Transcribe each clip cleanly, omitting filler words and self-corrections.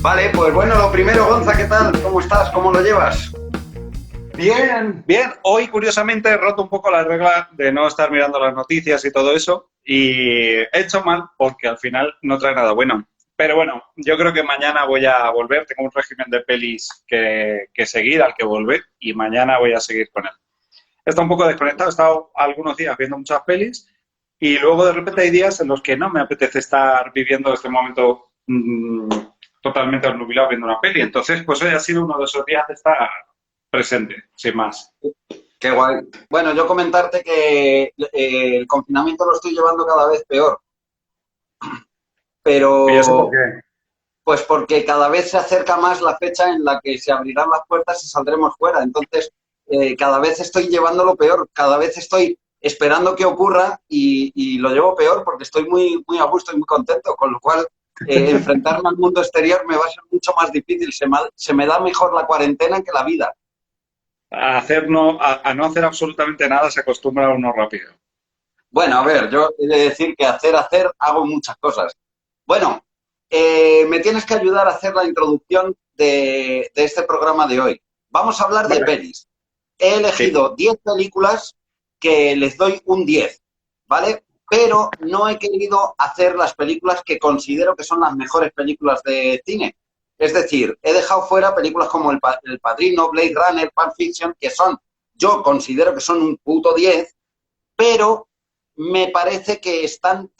Vale, pues bueno, lo primero, Gonza, ¿qué tal? ¿Cómo estás? ¿Cómo lo llevas? Bien, bien. Hoy, curiosamente, he roto un poco la regla de no estar mirando las noticias y todo eso. Y he hecho mal porque al final no trae nada bueno. Pero bueno, yo creo que mañana voy a volver. Tengo un régimen de pelis que seguir, al que volver. Y mañana voy a seguir con él. He estado un poco desconectado. He estado algunos días viendo muchas pelis. Y luego, de repente, hay días en los que no me apetece estar viviendo este momento totalmente obnubilado viendo una peli. Entonces, pues hoy ha sido uno de esos días de estar presente, sin más. Qué guay. Bueno, yo comentarte que el confinamiento lo estoy llevando cada vez peor, ¿Y eso por pero qué? pues porque cada vez se acerca más la fecha en la que se abrirán las puertas y saldremos fuera. Entonces, cada vez estoy llevándolo peor, cada vez estoy esperando que ocurra y lo llevo peor porque estoy muy, muy a gusto y muy contento, con lo cual enfrentarme al mundo exterior me va a ser mucho más difícil. Se me da mejor la cuarentena que la vida. A no hacer absolutamente nada se acostumbra uno rápido. Bueno, a ver, yo he de decir que hago muchas cosas. Bueno, me tienes que ayudar a hacer la introducción de este programa de hoy. Vamos a hablar de Vale. pelis. He Sí. elegido 10 películas que les doy un 10, ¿vale? Pero no he querido hacer las películas que considero que son las mejores películas de cine. Es decir, he dejado fuera películas como El Padrino, Blade Runner, Pulp Fiction, que yo considero que son un puto 10, pero me parece que es tan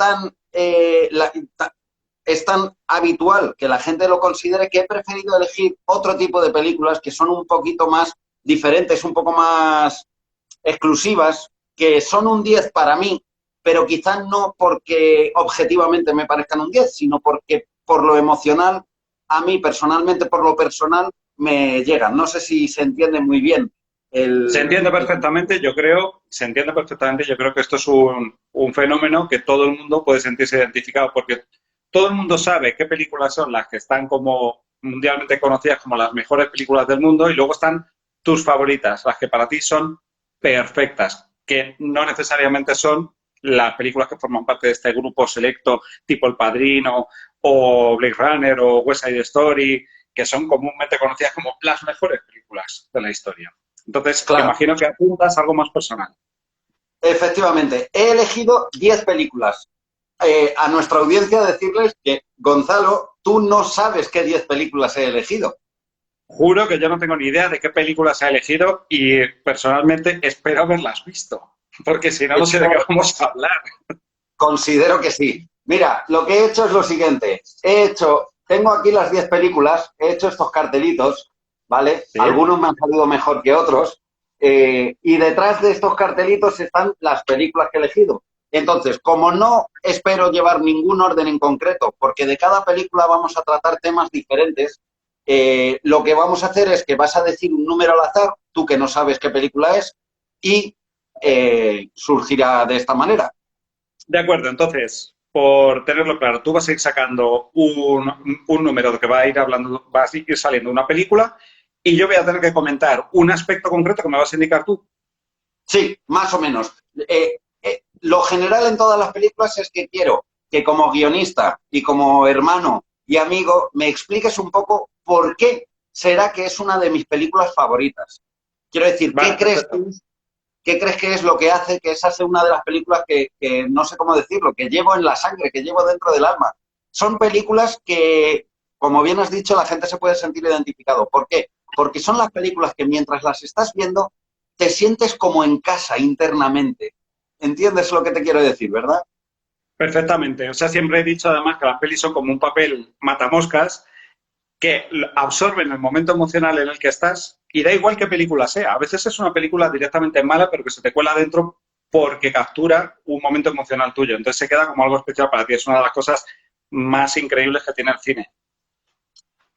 habitual que la gente lo considere que he preferido elegir otro tipo de películas que son un poquito más diferentes, un poco más exclusivas, que son un 10 para mí, pero quizás no porque objetivamente me parezcan un 10, sino porque por lo emocional, a mí personalmente, por lo personal, me llegan. No sé si se entiende muy bien Se el, entiende el perfectamente, yo creo, se entiende perfectamente, yo creo que esto es un fenómeno que todo el mundo puede sentirse identificado, porque todo el mundo sabe qué películas son las que están como mundialmente conocidas como las mejores películas del mundo y luego están tus favoritas, las que para ti son perfectas, que no necesariamente son las películas que forman parte de este grupo selecto, tipo El Padrino o Blade Runner o West Side Story, que son comúnmente conocidas como las mejores películas de la historia. Entonces, Claro, imagino que apuntas algo más personal. efectivamente. He elegido 10 películas. A nuestra audiencia decirles que, Gonzalo, tú no sabes qué 10 películas he elegido. Juro que yo no tengo ni idea de qué películas ha elegido y personalmente espero haberlas visto, porque si no, no sé de qué Yo vamos a hablar. considero que sí. Mira, lo que he hecho es lo siguiente. Tengo aquí las 10 películas, he hecho estos cartelitos, ¿vale? ¿Sí? Algunos me han salido mejor que otros. Y detrás de estos cartelitos están las películas que he elegido. Entonces, como no espero llevar ningún orden en concreto, porque de cada película vamos a tratar temas diferentes, lo que vamos a hacer es que vas a decir un número al azar, tú que no sabes qué película es, y surgirá de esta manera. De acuerdo, entonces, por tenerlo claro, tú vas a ir sacando un número que va a ir hablando, va a ir saliendo una película y yo voy a tener que comentar un aspecto concreto que me vas a indicar tú. Sí, más o menos. Lo general en todas las películas es que quiero que como guionista y como hermano y amigo me expliques un poco por qué será que es una de mis películas favoritas. Quiero decir, Vale, perfecto. qué crees que es lo que hace que esa sea una de las películas que no sé cómo decirlo, que llevo en la sangre, que llevo dentro del alma? Son películas que, como bien has dicho, la gente se puede sentir identificado. ¿Por qué? Porque son las películas que mientras las estás viendo te sientes como en casa internamente. ¿Entiendes lo que te quiero decir, verdad? Perfectamente. O sea, siempre he dicho además que las pelis son como un papel matamoscas que absorben el momento emocional en el que estás y da igual qué película sea. A veces es una película directamente mala, pero que se te cuela dentro porque captura un momento emocional tuyo. Entonces se queda como algo especial para ti. Es una de las cosas más increíbles que tiene el cine.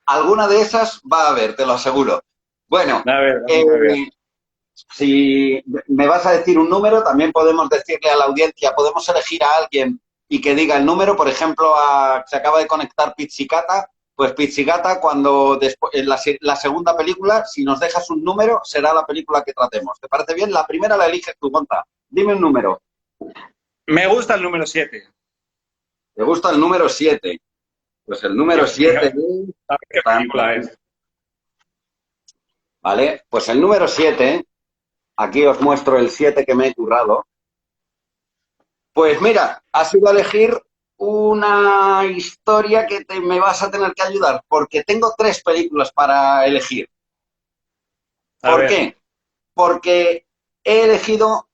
Alguna de esas va a haber, te lo aseguro. Bueno, A ver, eh, vamos a ver. si me vas a decir un número, también podemos decirle a la audiencia, podemos elegir a alguien y que diga el número. Por ejemplo, se acaba de conectar Pizzicata. Pues Pizzicata, cuando después, en la segunda película, si nos dejas un número, será la película que tratemos. ¿Te parece bien? La primera la eliges tú, Gonta. Dime un número. Me gusta el número 7. ¿Te gusta el número 7? Pues el número 7, ¿Sabes qué película es? ¿vale? Pues el número 7, aquí os muestro el 7 que me he currado. Pues mira, has ido a elegir una historia que me vas a tener que ayudar, porque tengo 3 películas para elegir. A ¿Por ver, qué? Porque he elegido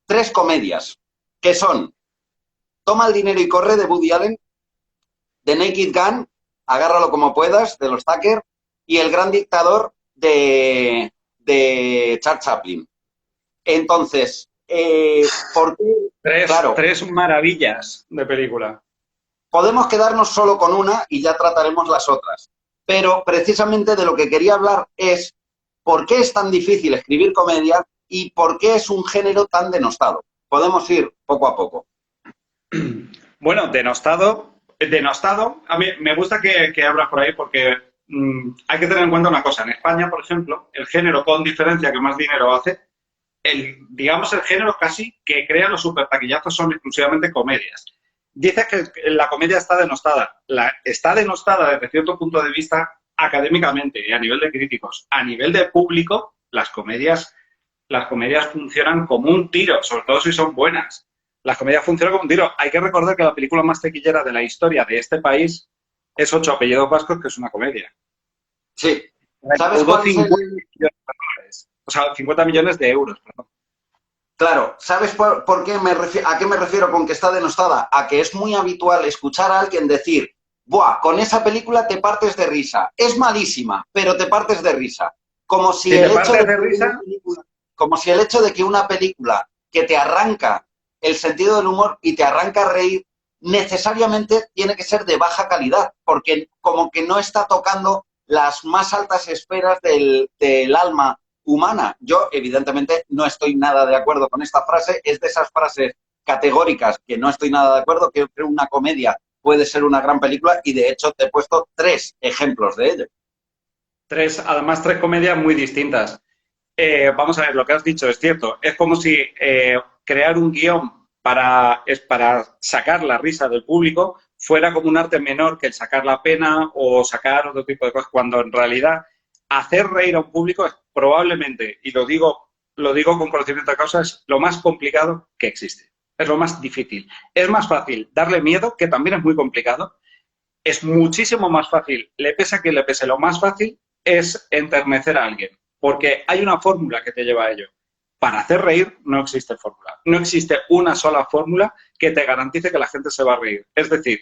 3 comedias, que son Toma el dinero y corre, de Woody Allen, The Naked Gun, Agárralo como puedas, de los Tucker, y El gran dictador, de Charles Chaplin. Entonces, ¿por qué? Claro, tres maravillas de película. podemos quedarnos solo con una y ya trataremos las otras. Pero precisamente de lo que quería hablar es por qué es tan difícil escribir comedia y por qué es un género tan denostado. Podemos ir poco a poco. Bueno, denostado, a mí me gusta que abras por ahí porque hay que tener en cuenta una cosa. En España, por ejemplo, el género con diferencia que más dinero hace, digamos el género casi que crea los supertaquillazos son exclusivamente comedias. Dices que la comedia está denostada. Está denostada desde cierto punto de vista académicamente y a nivel de críticos. A nivel de público, las comedias funcionan como un tiro, sobre todo si son buenas. Las comedias funcionan como un tiro. Hay que recordar que la película más taquillera de la historia de este país es Ocho apellidos vascos, que es una comedia. Sí. ¿Sabes Recaudó cuál es 50 el...? millones de dólares. O sea, 50 millones de euros, perdón. Claro, ¿sabes por qué a qué me refiero con que está denostada? A que es muy habitual escuchar a alguien decir, buah, con esa película te partes de risa. Es malísima, pero te partes de risa. Como si Si te el hecho partes de de que una risa, película, como si el hecho de que una película que te arranca el sentido del humor y te arranca a reír, necesariamente tiene que ser de baja calidad, porque como que no está tocando las más altas esferas del alma humana. Yo, evidentemente, no estoy nada de acuerdo con esta frase. Es de esas frases categóricas que no estoy nada de acuerdo, que una comedia puede ser una gran película y, de hecho, te he puesto 3 ejemplos de ello. además tres comedias muy distintas. Vamos a ver, lo que has dicho es cierto. Es como si crear un guión para sacar la risa del público fuera como un arte menor que el sacar la pena o sacar otro tipo de cosas, cuando en realidad hacer reír a un público es probablemente, y lo digo con conocimiento de causa, es lo más complicado que existe. Es lo más difícil. Es más fácil darle miedo, que también es muy complicado. Es muchísimo más fácil, le pese a quien le pese, lo más fácil es enternecer a alguien, porque hay una fórmula que te lleva a ello. Para hacer reír no existe fórmula. No existe una sola fórmula que te garantice que la gente se va a reír. Es decir,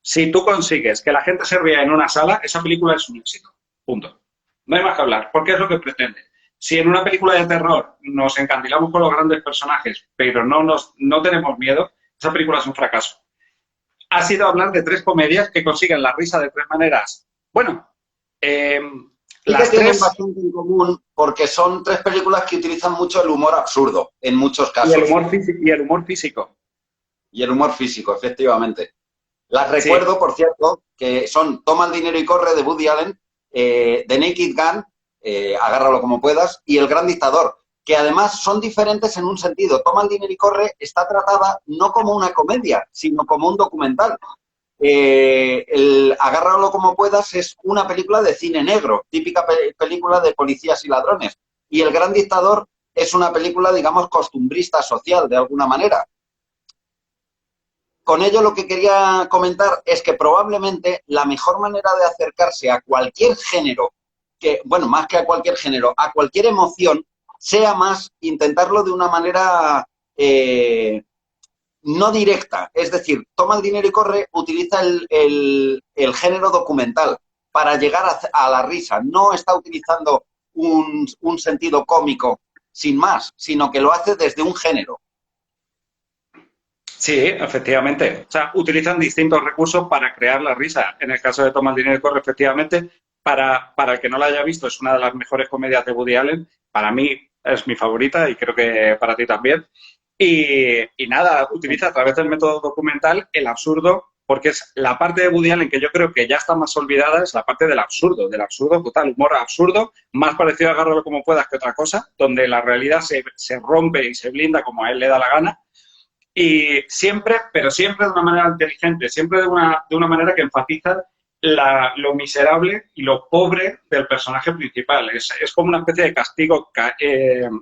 si tú consigues que la gente se ría en una sala, esa película es un éxito. Punto. No hay más que hablar, porque es lo que pretende. Si en una película de terror nos encandilamos con los grandes personajes, pero no tenemos miedo, esa película es un fracaso. Ha sido hablar de tres comedias que consiguen la risa de tres maneras. Bueno, eh, Sí que las tienen tres bastante en común porque son 3 películas que utilizan mucho el humor absurdo, en muchos y casos, el humor físico. y el humor físico, efectivamente. Las Sí, recuerdo, por cierto, que son Toma el dinero y corre, de Woody Allen, The Naked Gun, Agárralo como puedas, y El gran dictador, que además son diferentes en un sentido. Toma el dinero y corre está tratada no como una comedia, sino como un documental. El Agárralo como puedas es una película de cine negro, típica película de policías y ladrones. Y El gran dictador es una película, digamos, costumbrista social, de alguna manera. Con ello lo que quería comentar es que probablemente la mejor manera de acercarse a cualquier género, bueno, más que a cualquier género, a cualquier emoción, sea más intentarlo de una manera no directa. Es decir, Toma el dinero y corre, utiliza el género documental para llegar a la risa. No está utilizando un sentido cómico sin más, sino que lo hace desde un género. sí, efectivamente. O sea, utilizan distintos recursos para crear la risa. En el caso de Toma el dinero y corre, efectivamente, para el que no la haya visto, es una de las mejores comedias de Woody Allen. Para mí es mi favorita y creo que para ti también. Y nada, utiliza a través del método documental el absurdo, porque es la parte de Woody Allen que yo creo que ya está más olvidada, es la parte del absurdo total, humor absurdo, más parecido a Agárralo como puedas que otra cosa, donde la realidad se rompe y se blinda como a él le da la gana. Y siempre, pero siempre de una manera inteligente, siempre de una manera que enfatiza lo miserable y lo pobre del personaje principal. Es como una especie de castigo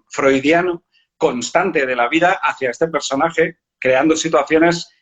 freudiano constante de la vida hacia este personaje, creando situaciones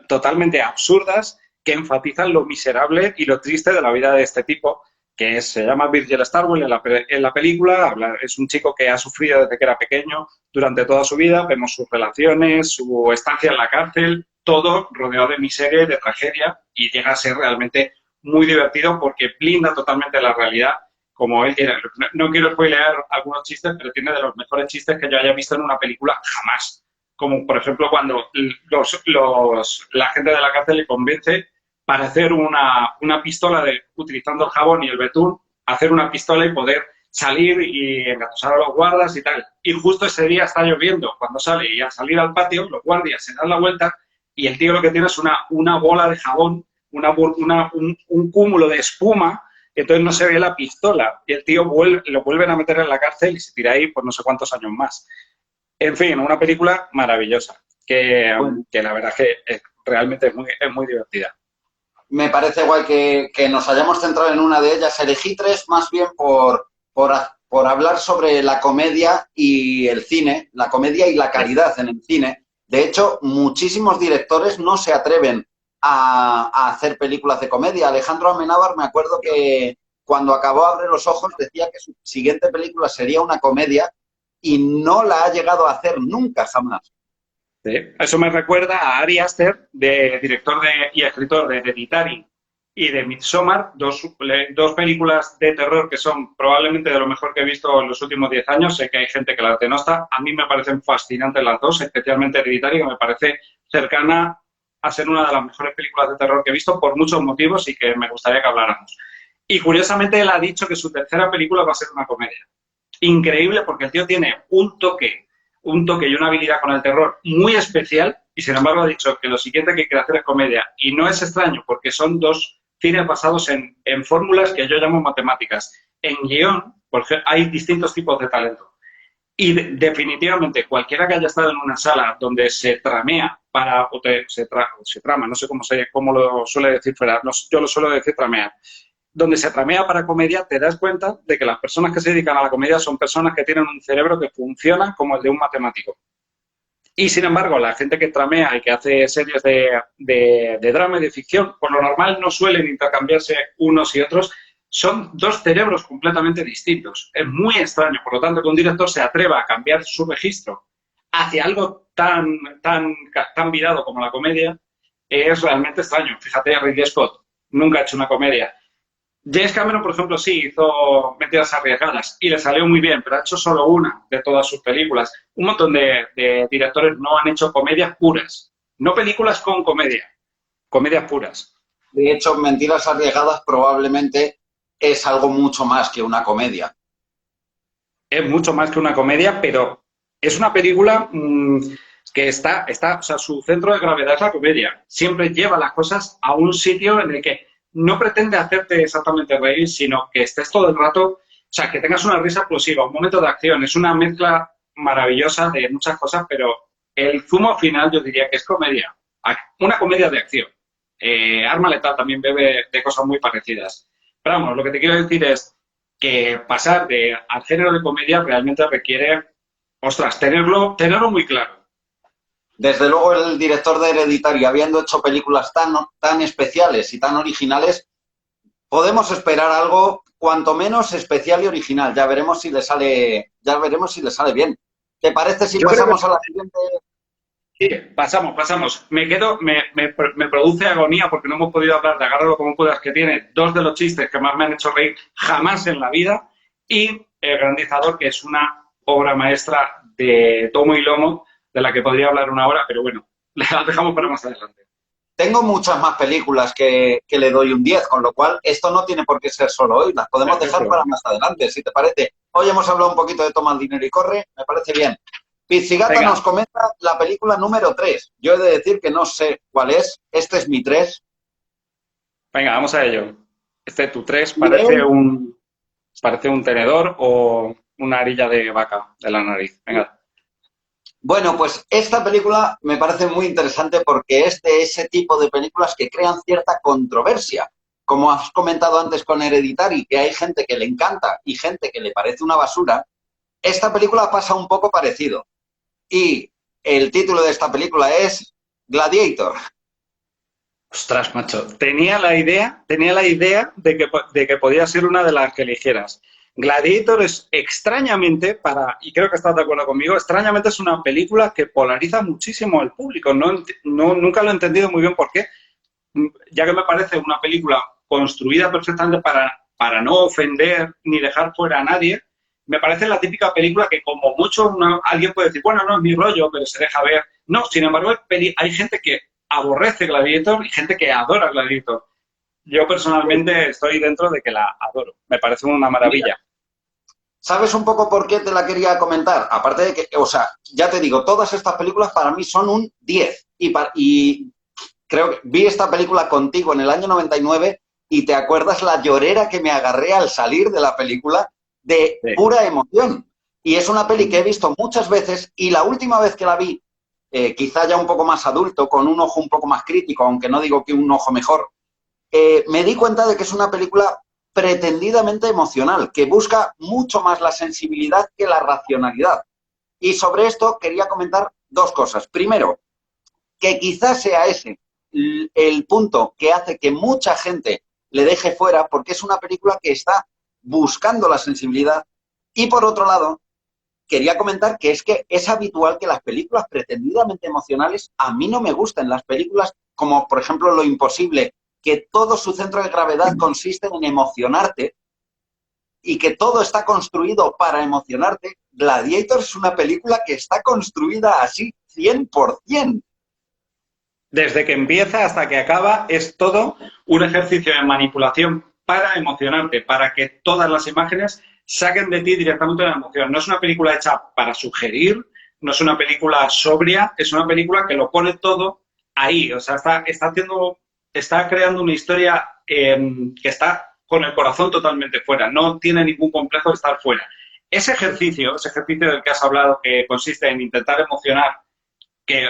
totalmente absurdas que enfatizan lo miserable y lo triste de la vida de este tipo, que se llama Virgil Starwell en la película. Es un chico que ha sufrido desde que era pequeño durante toda su vida. Vemos sus relaciones, su estancia en la cárcel, todo rodeado de miseria y de tragedia, y llega a ser realmente muy divertido porque blinda totalmente la realidad como él quiere. No quiero spoilear algunos chistes, pero tiene de los mejores chistes que yo haya visto en una película jamás. Como, por ejemplo, cuando la gente de la cárcel le convence para hacer una pistola utilizando el jabón y el betún, hacer una pistola y poder salir y engatusar a los guardas y tal. Y justo ese día está lloviendo cuando sale, y al salir al patio los guardias se dan la vuelta y el tío lo que tiene es una bola de jabón, un cúmulo de espuma, entonces no se ve la pistola, y el tío lo vuelven a meter en la cárcel y se tira ahí por no sé cuántos años más. En fin, una película maravillosa, que la verdad es que realmente es muy divertida. Me parece guay que nos hayamos centrado en una de ellas. Elegí tres más bien por hablar sobre la comedia y el cine, la comedia y la calidad en el cine. De hecho, muchísimos directores no se atreven a hacer películas de comedia. Alejandro Amenábar, me acuerdo que cuando acabó Abre los ojos decía que su siguiente película sería una comedia y no la ha llegado a hacer nunca, jamás. Sí. Eso me recuerda a Ari Aster, director y escritor de Hereditary y de Midsommar, dos películas de terror que son probablemente de lo mejor que he visto en los últimos 10 años. Sé que hay gente que las denosta. A mí me parecen fascinantes las dos, especialmente Hereditary, que me parece cercana a ser una de las mejores películas de terror que he visto por muchos motivos y que me gustaría que habláramos. Y curiosamente él ha dicho que su tercera película va a ser una comedia. Increíble, porque el tío tiene un toque y una habilidad con el terror muy especial, y sin embargo ha dicho que lo siguiente que quiere hacer es comedia. Y no es extraño, porque son dos cines basados en fórmulas que yo llamo matemáticas. En guión, porque hay distintos tipos de talento. Y definitivamente cualquiera que haya estado en una sala donde se tramea se trama, no sé cómo lo suele decir Ferraz, yo lo suelo decir tramear, donde se tramea para comedia, te das cuenta de que las personas que se dedican a la comedia son personas que tienen un cerebro que funciona como el de un matemático. Y, sin embargo, la gente que tramea y que hace series de drama y de ficción, por lo normal no suelen intercambiarse unos y otros. Son dos cerebros completamente distintos. Es muy extraño, por lo tanto, que un director se atreva a cambiar su registro hacia algo tan virado como la comedia es realmente extraño. Fíjate, Ridley Scott nunca ha hecho una comedia. James Cameron, por ejemplo, sí hizo Mentiras arriesgadas y le salió muy bien, pero ha hecho solo una de todas sus películas. Un montón de directores no han hecho comedias puras, no películas con comedia, comedias puras. De hecho, Mentiras arriesgadas probablemente es algo mucho más que una comedia. Es mucho más que una comedia, pero es una película que o sea, su centro de gravedad es la comedia. Siempre lleva las cosas a un sitio en el que no pretende hacerte exactamente reír, sino que estés todo el rato, o sea, que tengas una risa explosiva, un momento de acción. Es una mezcla maravillosa de muchas cosas, pero el zumo final yo diría que es comedia. Una comedia de acción. Arma Letal también bebe de cosas muy parecidas. Pero vamos, lo que te quiero decir es que pasar al género de comedia realmente requiere, ostras, tenerlo muy claro. Desde luego, el director de Hereditary, habiendo hecho películas tan especiales y tan originales, podemos esperar algo cuanto menos especial y original. Ya veremos si le sale bien. ¿Te parece si pasamos a la siguiente? Sí, pasamos. Me produce agonía porque no hemos podido hablar de Agárralo como puedas, que tiene dos de los chistes que más me han hecho reír jamás en la vida, y El Grandizador, que es una obra maestra de tomo y lomo, de la que podría hablar una hora, pero bueno, la dejamos para más adelante. Tengo muchas más películas que le doy un 10, con lo cual esto no tiene por qué ser solo hoy, las podemos dejar para más adelante, si te parece. Hoy hemos hablado un poquito de Toma el dinero y corre, me parece bien. Pizzigata nos comenta la película número 3. Yo he de decir que no sé cuál es, este es mi 3. Venga, vamos a ello. Tu 3 parece un tenedor o una arilla de vaca de la nariz. Venga. Bueno, pues esta película me parece muy interesante porque es de ese tipo de películas que crean cierta controversia. como has comentado antes con Hereditary, que hay gente que le encanta y gente que le parece una basura, esta película pasa un poco parecido. Y el título de esta película es Gladiator. Ostras, macho, tenía la idea de que podía ser una de las que eligieras. Gladiator es extrañamente, y creo que estás de acuerdo conmigo, extrañamente es una película que polariza muchísimo al público. Nunca lo he entendido muy bien por qué, ya que me parece una película construida perfectamente para no ofender ni dejar fuera a nadie. Me parece la típica película que como mucho alguien puede decir, bueno, no es mi rollo, pero se deja ver. No, sin embargo, hay gente que aborrece Gladiator y gente que adora Gladiator. Yo personalmente estoy dentro de que la adoro. Me parece una Mira, maravilla. ¿sabes un poco por qué te la quería comentar? Aparte de que, o sea, ya te digo, todas estas películas para mí son un 10. Y creo que vi esta película contigo en el año 99 y te acuerdas la llorera que me agarré al salir de la película de Sí. pura emoción. Y es una peli que he visto muchas veces y la última vez que la vi, quizá ya un poco más adulto, con un ojo un poco más crítico, aunque no digo que un ojo mejor, me di cuenta de que es una película pretendidamente emocional, que busca mucho más la sensibilidad que la racionalidad. Y sobre esto quería comentar dos cosas. Primero, que quizás sea ese el punto que hace que mucha gente le deje fuera, porque es una película que está buscando la sensibilidad. Y por otro lado, quería comentar que es habitual que las películas pretendidamente emocionales a mí no me gusten. Las películas como, por ejemplo, Lo Imposible, que todo su centro de gravedad consiste en emocionarte y que todo está construido para emocionarte. Gladiator es una película que está construida así, 100%. Desde que empieza hasta que acaba es todo un ejercicio de manipulación para emocionarte, para que todas las imágenes saquen de ti directamente la emoción. No es una película hecha para sugerir, no es una película sobria, es una película que lo pone todo ahí. O sea, está creando una historia que está con el corazón totalmente fuera, no tiene ningún complejo de estar fuera. Ese ejercicio del que has hablado, que consiste en intentar emocionar, que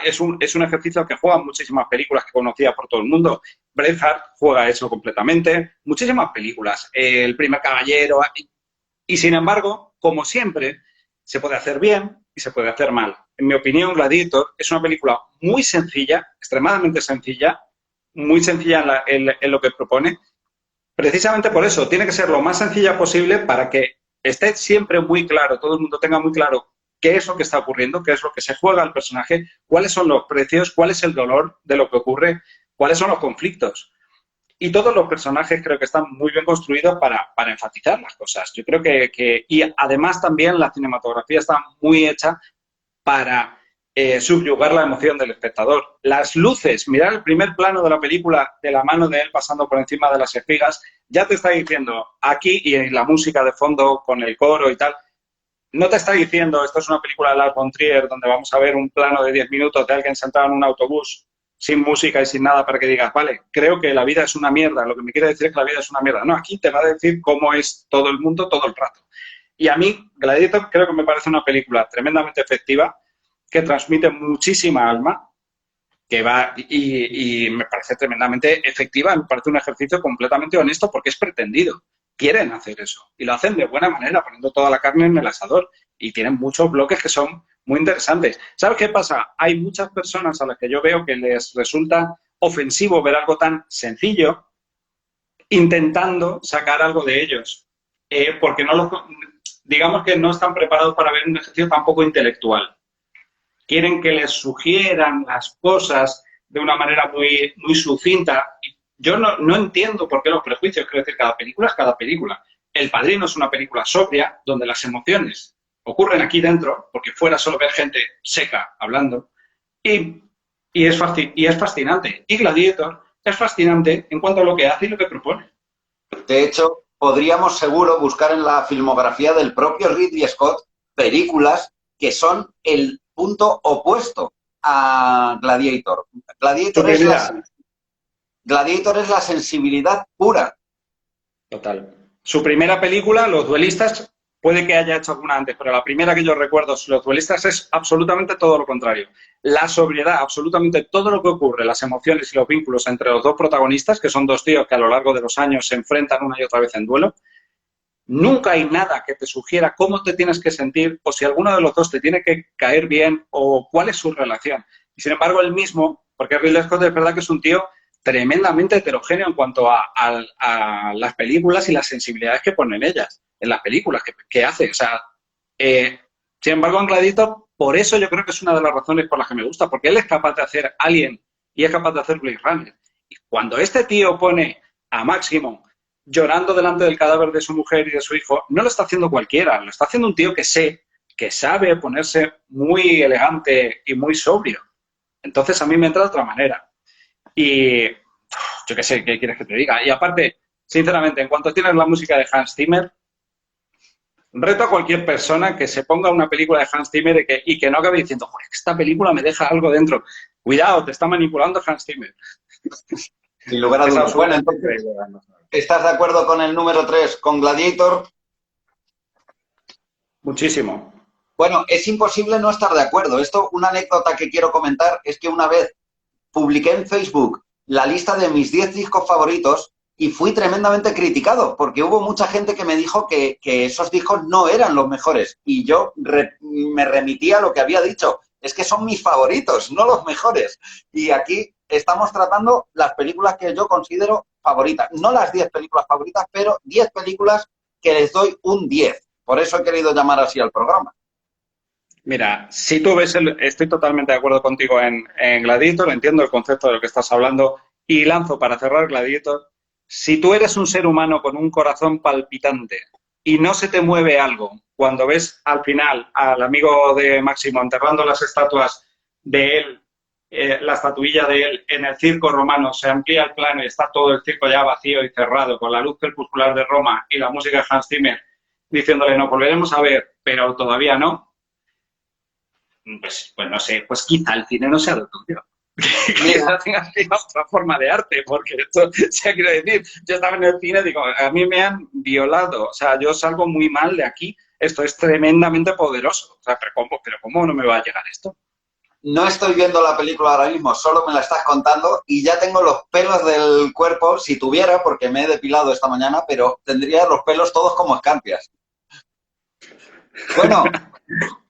es un ejercicio que juegan muchísimas películas que conocía por todo el mundo. Braveheart juega eso completamente. Muchísimas películas. El primer caballero. Y sin embargo, como siempre, se puede hacer bien y se puede hacer mal. En mi opinión, Gladiator es una película muy sencilla, extremadamente sencilla, muy sencilla en lo que propone. Precisamente por eso, tiene que ser lo más sencilla posible para que esté siempre muy claro, todo el mundo tenga muy claro qué es lo que está ocurriendo, qué es lo que se juega al personaje, cuáles son los precios, cuál es el dolor de lo que ocurre, cuáles son los conflictos. Y todos los personajes creo que están muy bien construidos para enfatizar las cosas. Yo creo y además también la cinematografía está muy hecha para subyugar la emoción del espectador. Las luces, mirar el primer plano de la película de la mano de él pasando por encima de las espigas, ya te está diciendo aquí, y la música de fondo con el coro y tal, no te está diciendo esto es una película de Lars von Trier donde vamos a ver un plano de 10 minutos de alguien sentado en un autobús sin música y sin nada para que digas, vale, creo que la vida es una mierda, lo que me quiere decir es que la vida es una mierda. No, aquí te va a decir cómo es todo el mundo todo el rato. Y a mí, Gladiator creo que me parece una película tremendamente efectiva, que transmite muchísima alma, que va y me parece tremendamente efectiva, me parece un ejercicio completamente honesto porque es pretendido. Quieren hacer eso y lo hacen de buena manera, poniendo toda la carne en el asador y tienen muchos bloques que son muy interesantes. ¿Sabes qué pasa? Hay muchas personas a las que yo veo que les resulta ofensivo ver algo tan sencillo intentando sacar algo de ellos, porque digamos que no están preparados para ver un ejercicio tan poco intelectual. Quieren que les sugieran las cosas de una manera muy, muy sucinta. Yo no entiendo por qué los prejuicios. Quiero decir, cada película es cada película. El Padrino es una película sobria, donde las emociones ocurren aquí dentro, porque fuera solo ver gente seca hablando, y es fascinante. Y Gladiator es fascinante en cuanto a lo que hace y lo que propone. De hecho, podríamos seguro buscar en la filmografía del propio Ridley Scott películas que son el punto opuesto a Gladiator. Gladiator es la sensibilidad pura. Total. Su primera película, Los duelistas, puede que haya hecho alguna antes, pero la primera que yo recuerdo, Los duelistas, es absolutamente todo lo contrario. La sobriedad, absolutamente todo lo que ocurre, las emociones y los vínculos entre los dos protagonistas, que son dos tíos que a lo largo de los años se enfrentan una y otra vez en duelo. Nunca hay nada que te sugiera cómo te tienes que sentir o si alguno de los dos te tiene que caer bien o cuál es su relación. Y sin embargo, él mismo, porque Ridley Scott es verdad que es un tío tremendamente heterogéneo en cuanto a las películas y las sensibilidades que pone en ellas, en las películas que hace. O sea, sin embargo, en Gladiator, por eso yo creo que es una de las razones por las que me gusta, porque él es capaz de hacer Alien y es capaz de hacer Blade Runner. Y cuando este tío pone a Máximo llorando delante del cadáver de su mujer y de su hijo, no lo está haciendo cualquiera, lo está haciendo un tío que sabe ponerse muy elegante y muy sobrio. Entonces a mí me entra de otra manera. Y yo qué sé, ¿qué quieres que te diga? Y aparte, sinceramente, en cuanto tienes la música de Hans Zimmer, reto a cualquier persona que se ponga una película de Hans Zimmer y que no acabe diciendo, joder, esta película me deja algo dentro. Cuidado, te está manipulando Hans Zimmer. Sin lugar a Es dudas. Bueno, absolutamente entonces, increíble. ¿estás de acuerdo con el número 3, con Gladiator? Muchísimo. Bueno, es imposible no estar de acuerdo. Esto, una anécdota que quiero comentar es que una vez publiqué en Facebook la lista de mis 10 discos favoritos y fui tremendamente criticado porque hubo mucha gente que me dijo que esos discos no eran los mejores y yo me remitía a lo que había dicho. Es que son mis favoritos, no los mejores. Y aquí estamos tratando las películas que yo considero favoritas. No las 10 películas favoritas, pero 10 películas que les doy un 10. Por eso he querido llamar así al programa. Mira, si tú ves, estoy totalmente de acuerdo contigo en Gladiator, entiendo el concepto de lo que estás hablando y lanzo para cerrar Gladiator. Si tú eres un ser humano con un corazón palpitante y no se te mueve algo cuando ves al final al amigo de Máximo enterrando las estatuas de él, la estatuilla de él en el circo romano, se amplía el plano y está todo el circo ya vacío y cerrado con la luz crepuscular de Roma y la música de Hans Zimmer diciéndole nos volveremos a ver, pero todavía no. Pues no sé, pues quizá el cine no sea lo tuyo. Quizá tengas que ir a otra forma de arte, porque esto, o sea, quiero decir, yo estaba en el cine y digo, a mí me han violado, o sea, yo salgo muy mal de aquí, esto es tremendamente poderoso, o sea, pero ¿cómo no me va a llegar esto? No estoy viendo la película ahora mismo, solo me la estás contando y ya tengo los pelos del cuerpo, si tuviera, porque me he depilado esta mañana, pero tendría los pelos todos como escarpias. Bueno,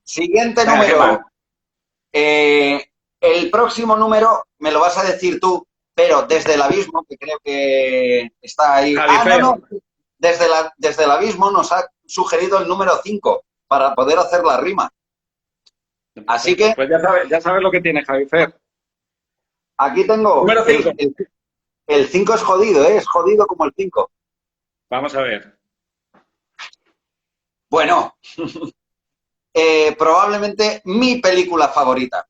siguiente Venga, ¿qué más? número. El próximo número me lo vas a decir tú, pero desde el abismo, que creo que está ahí. Ah, no, Jalifer, no. Desde el abismo nos ha sugerido el número 5 para poder hacer la rima. Así que pues ya sabes lo que tiene Jalifer. aquí tengo Número 5. el 5 es jodido, ¿eh? Es jodido como el 5. Vamos a ver. Bueno, probablemente mi película favorita.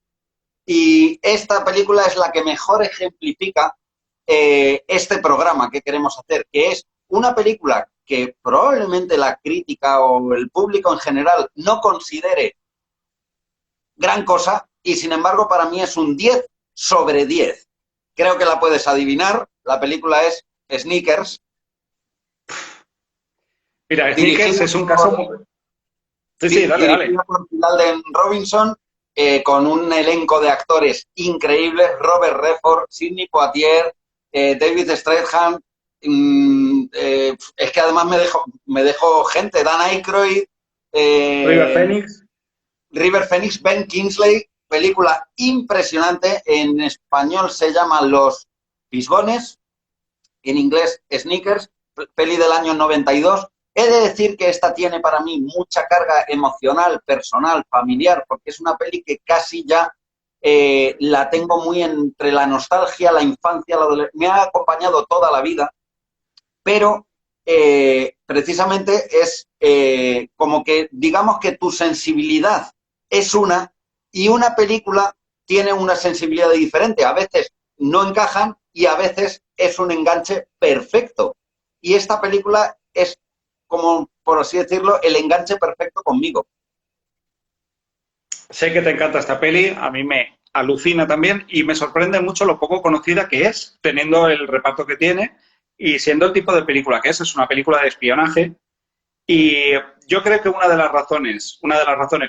Y esta película es la que mejor ejemplifica este programa que queremos hacer, que es una película que probablemente la crítica o el público en general no considere gran cosa y sin embargo para mí es un 10 sobre 10. Creo que la puedes adivinar. La película es Sneakers. Mira, Sneakers Dirigida es un caso por, muy... Sí, sí, dale, dale. dirigida por Alden Robinson, con un elenco de actores increíbles: Robert Redford, Sidney Poitier, David Strathairn. Es que además me dejo gente: Dan Aykroyd, River eh, Phoenix. River Phoenix, Ben Kingsley. Película impresionante. En español se llama Los Fisgones, en inglés Sneakers, peli del año 92. He de decir que esta tiene para mí mucha carga emocional, personal, familiar, porque es una peli que casi ya la tengo muy entre la nostalgia, la infancia, me ha acompañado toda la vida, pero precisamente es como que digamos que tu sensibilidad es una y una película tiene una sensibilidad diferente. A veces no encajan y a veces es un enganche perfecto. Y esta película es, como por así decirlo, el enganche perfecto conmigo. Sé que te encanta esta peli, a mí me alucina también y me sorprende mucho lo poco conocida que es, teniendo el reparto que tiene y siendo el tipo de película que es una película de espionaje Y yo creo que una de las razones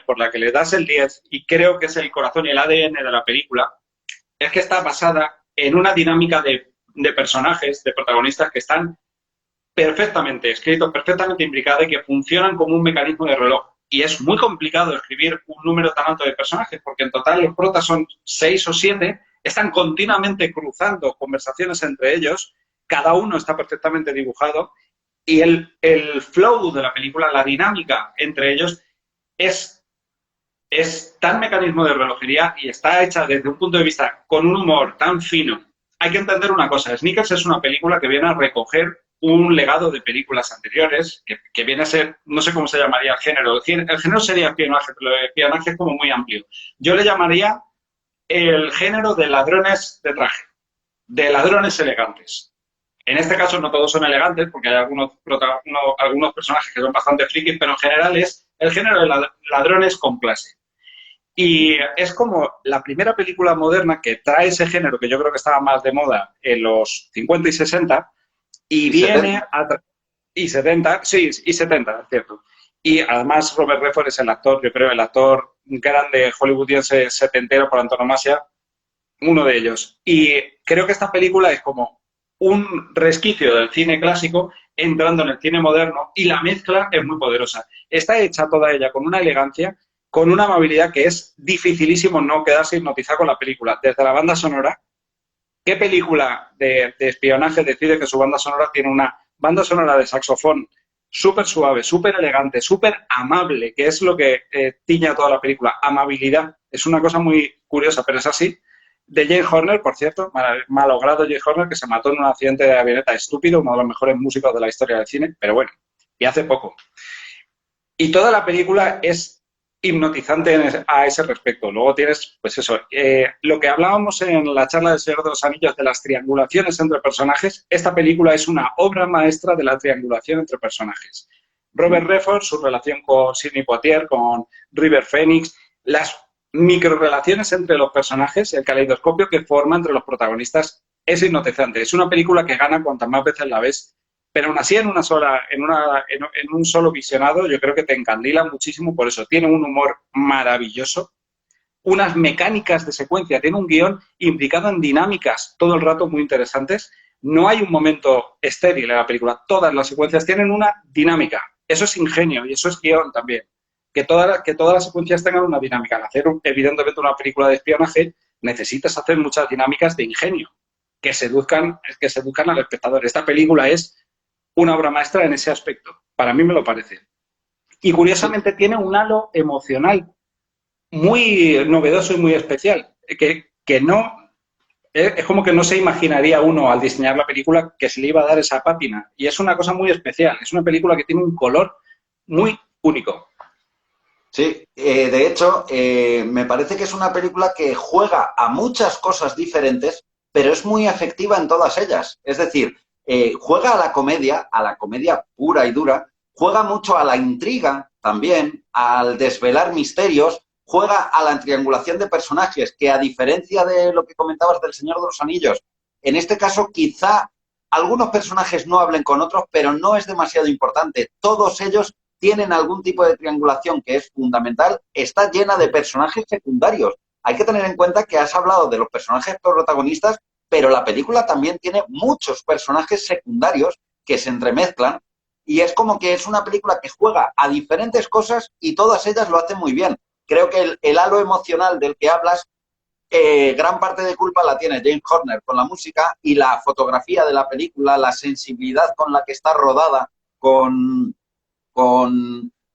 por la que le das el 10, y creo que es el corazón y el ADN de la película, es que está basada en una dinámica de personajes, de protagonistas que están perfectamente escritos, perfectamente imbricados y que funcionan como un mecanismo de reloj. Y es muy complicado escribir un número tan alto de personajes, porque en total los protas son 6 o 7, están continuamente cruzando conversaciones entre ellos, cada uno está perfectamente dibujado y el flow de la película, la dinámica entre ellos, es, es tan mecanismo de relojería y está hecha desde un punto de vista con un humor tan fino. Hay que entender una cosa, Sneakers es una película que viene a recoger un legado de películas anteriores, que viene a ser, no sé cómo se llamaría el género. El género sería espionaje, pero el espionaje es como muy amplio. Yo le llamaría el género de ladrones de traje, de ladrones elegantes. En este caso no todos son elegantes, porque hay algunos personajes que son bastante frikis, pero en general es el género de ladrones con clase. Y es como la primera película moderna que trae ese género, que yo creo que estaba más de moda en los 50 y 60, y Y viene 70. a... Y 70, sí, y 70, es cierto. Y además Robert Redford es el actor, yo creo, el actor grande hollywoodiense setentero por antonomasia, uno de ellos. Y creo que esta película es como un resquicio del cine clásico entrando en el cine moderno y la mezcla es muy poderosa. Está hecha toda ella con una elegancia, con una amabilidad que es dificilísimo no quedarse hipnotizado con la película. Desde la banda sonora, ¿qué película de espionaje decide que su banda sonora tiene una banda sonora de saxofón súper suave, súper elegante, súper amable, que es lo que tiña toda la película? Amabilidad. Es una cosa muy curiosa, pero es así. De Jane Horner, por cierto, malogrado Jane Horner, que se mató en un accidente de avioneta estúpido, uno de los mejores músicos de la historia del cine, pero bueno, y hace poco. Y toda la película es hipnotizante a ese respecto. Luego tienes, pues eso, lo que hablábamos en la charla del Señor de los Anillos de las triangulaciones entre personajes, esta película es una obra maestra de la triangulación entre personajes. Robert Redford, su relación con Sidney Poitier, con River Phoenix, las microrelaciones entre los personajes, el caleidoscopio que forma entre los protagonistas es hipnotizante. Es una película que gana cuantas más veces la ves, pero aún así en un solo visionado yo creo que te encandila muchísimo por eso. Tiene un humor maravilloso, unas mecánicas de secuencia, tiene un guión implicado en dinámicas todo el rato muy interesantes. No hay un momento estéril en la película, todas las secuencias tienen una dinámica. Eso es ingenio y eso es guión también. Que todas las secuencias tengan una dinámica. Al hacer, evidentemente, una película de espionaje, necesitas hacer muchas dinámicas de ingenio que seduzcan al espectador. Esta película es una obra maestra en ese aspecto. Para mí me lo parece. Y Sí, curiosamente tiene un halo emocional muy novedoso y muy especial, que no, es como que no se imaginaría uno al diseñar la película que se le iba a dar esa pátina. Y es una cosa muy especial, es una película que tiene un color muy único. sí. De hecho, me parece que es una película que juega a muchas cosas diferentes, pero es muy efectiva en todas ellas. Es decir, juega a la comedia pura y dura, juega mucho a la intriga también, al desvelar misterios, juega a la triangulación de personajes, que a diferencia de lo que comentabas del Señor de los Anillos, en este caso quizá algunos personajes no hablen con otros, pero no es demasiado importante. Todos ellos tienen algún tipo de triangulación que es fundamental, está llena de personajes secundarios. Hay que tener en cuenta que has hablado de los personajes protagonistas, pero la película también tiene muchos personajes secundarios que se entremezclan y es como que es una película que juega a diferentes cosas y todas ellas lo hacen muy bien. Creo que el halo emocional del que hablas, gran parte de culpa la tiene James Horner con la música y la fotografía de la película, la sensibilidad con la que está rodada, con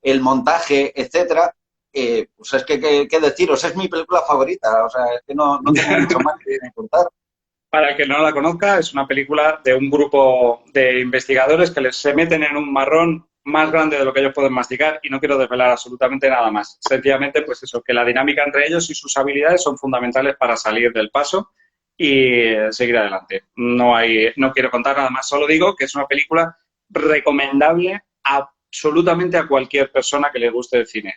el montaje, etcétera. Pues es que, ¿qué deciros? Es mi película favorita, o sea, es que no tengo mucho más que contar. Para el que no la conozca, es una película de un grupo de investigadores que se meten en un marrón más grande de lo que ellos pueden masticar y no quiero desvelar absolutamente nada más. Sencillamente, pues eso, que la dinámica entre ellos y sus habilidades son fundamentales para salir del paso y seguir adelante. No quiero contar nada más, solo digo que es una película recomendable absolutamente a cualquier persona que le guste el cine.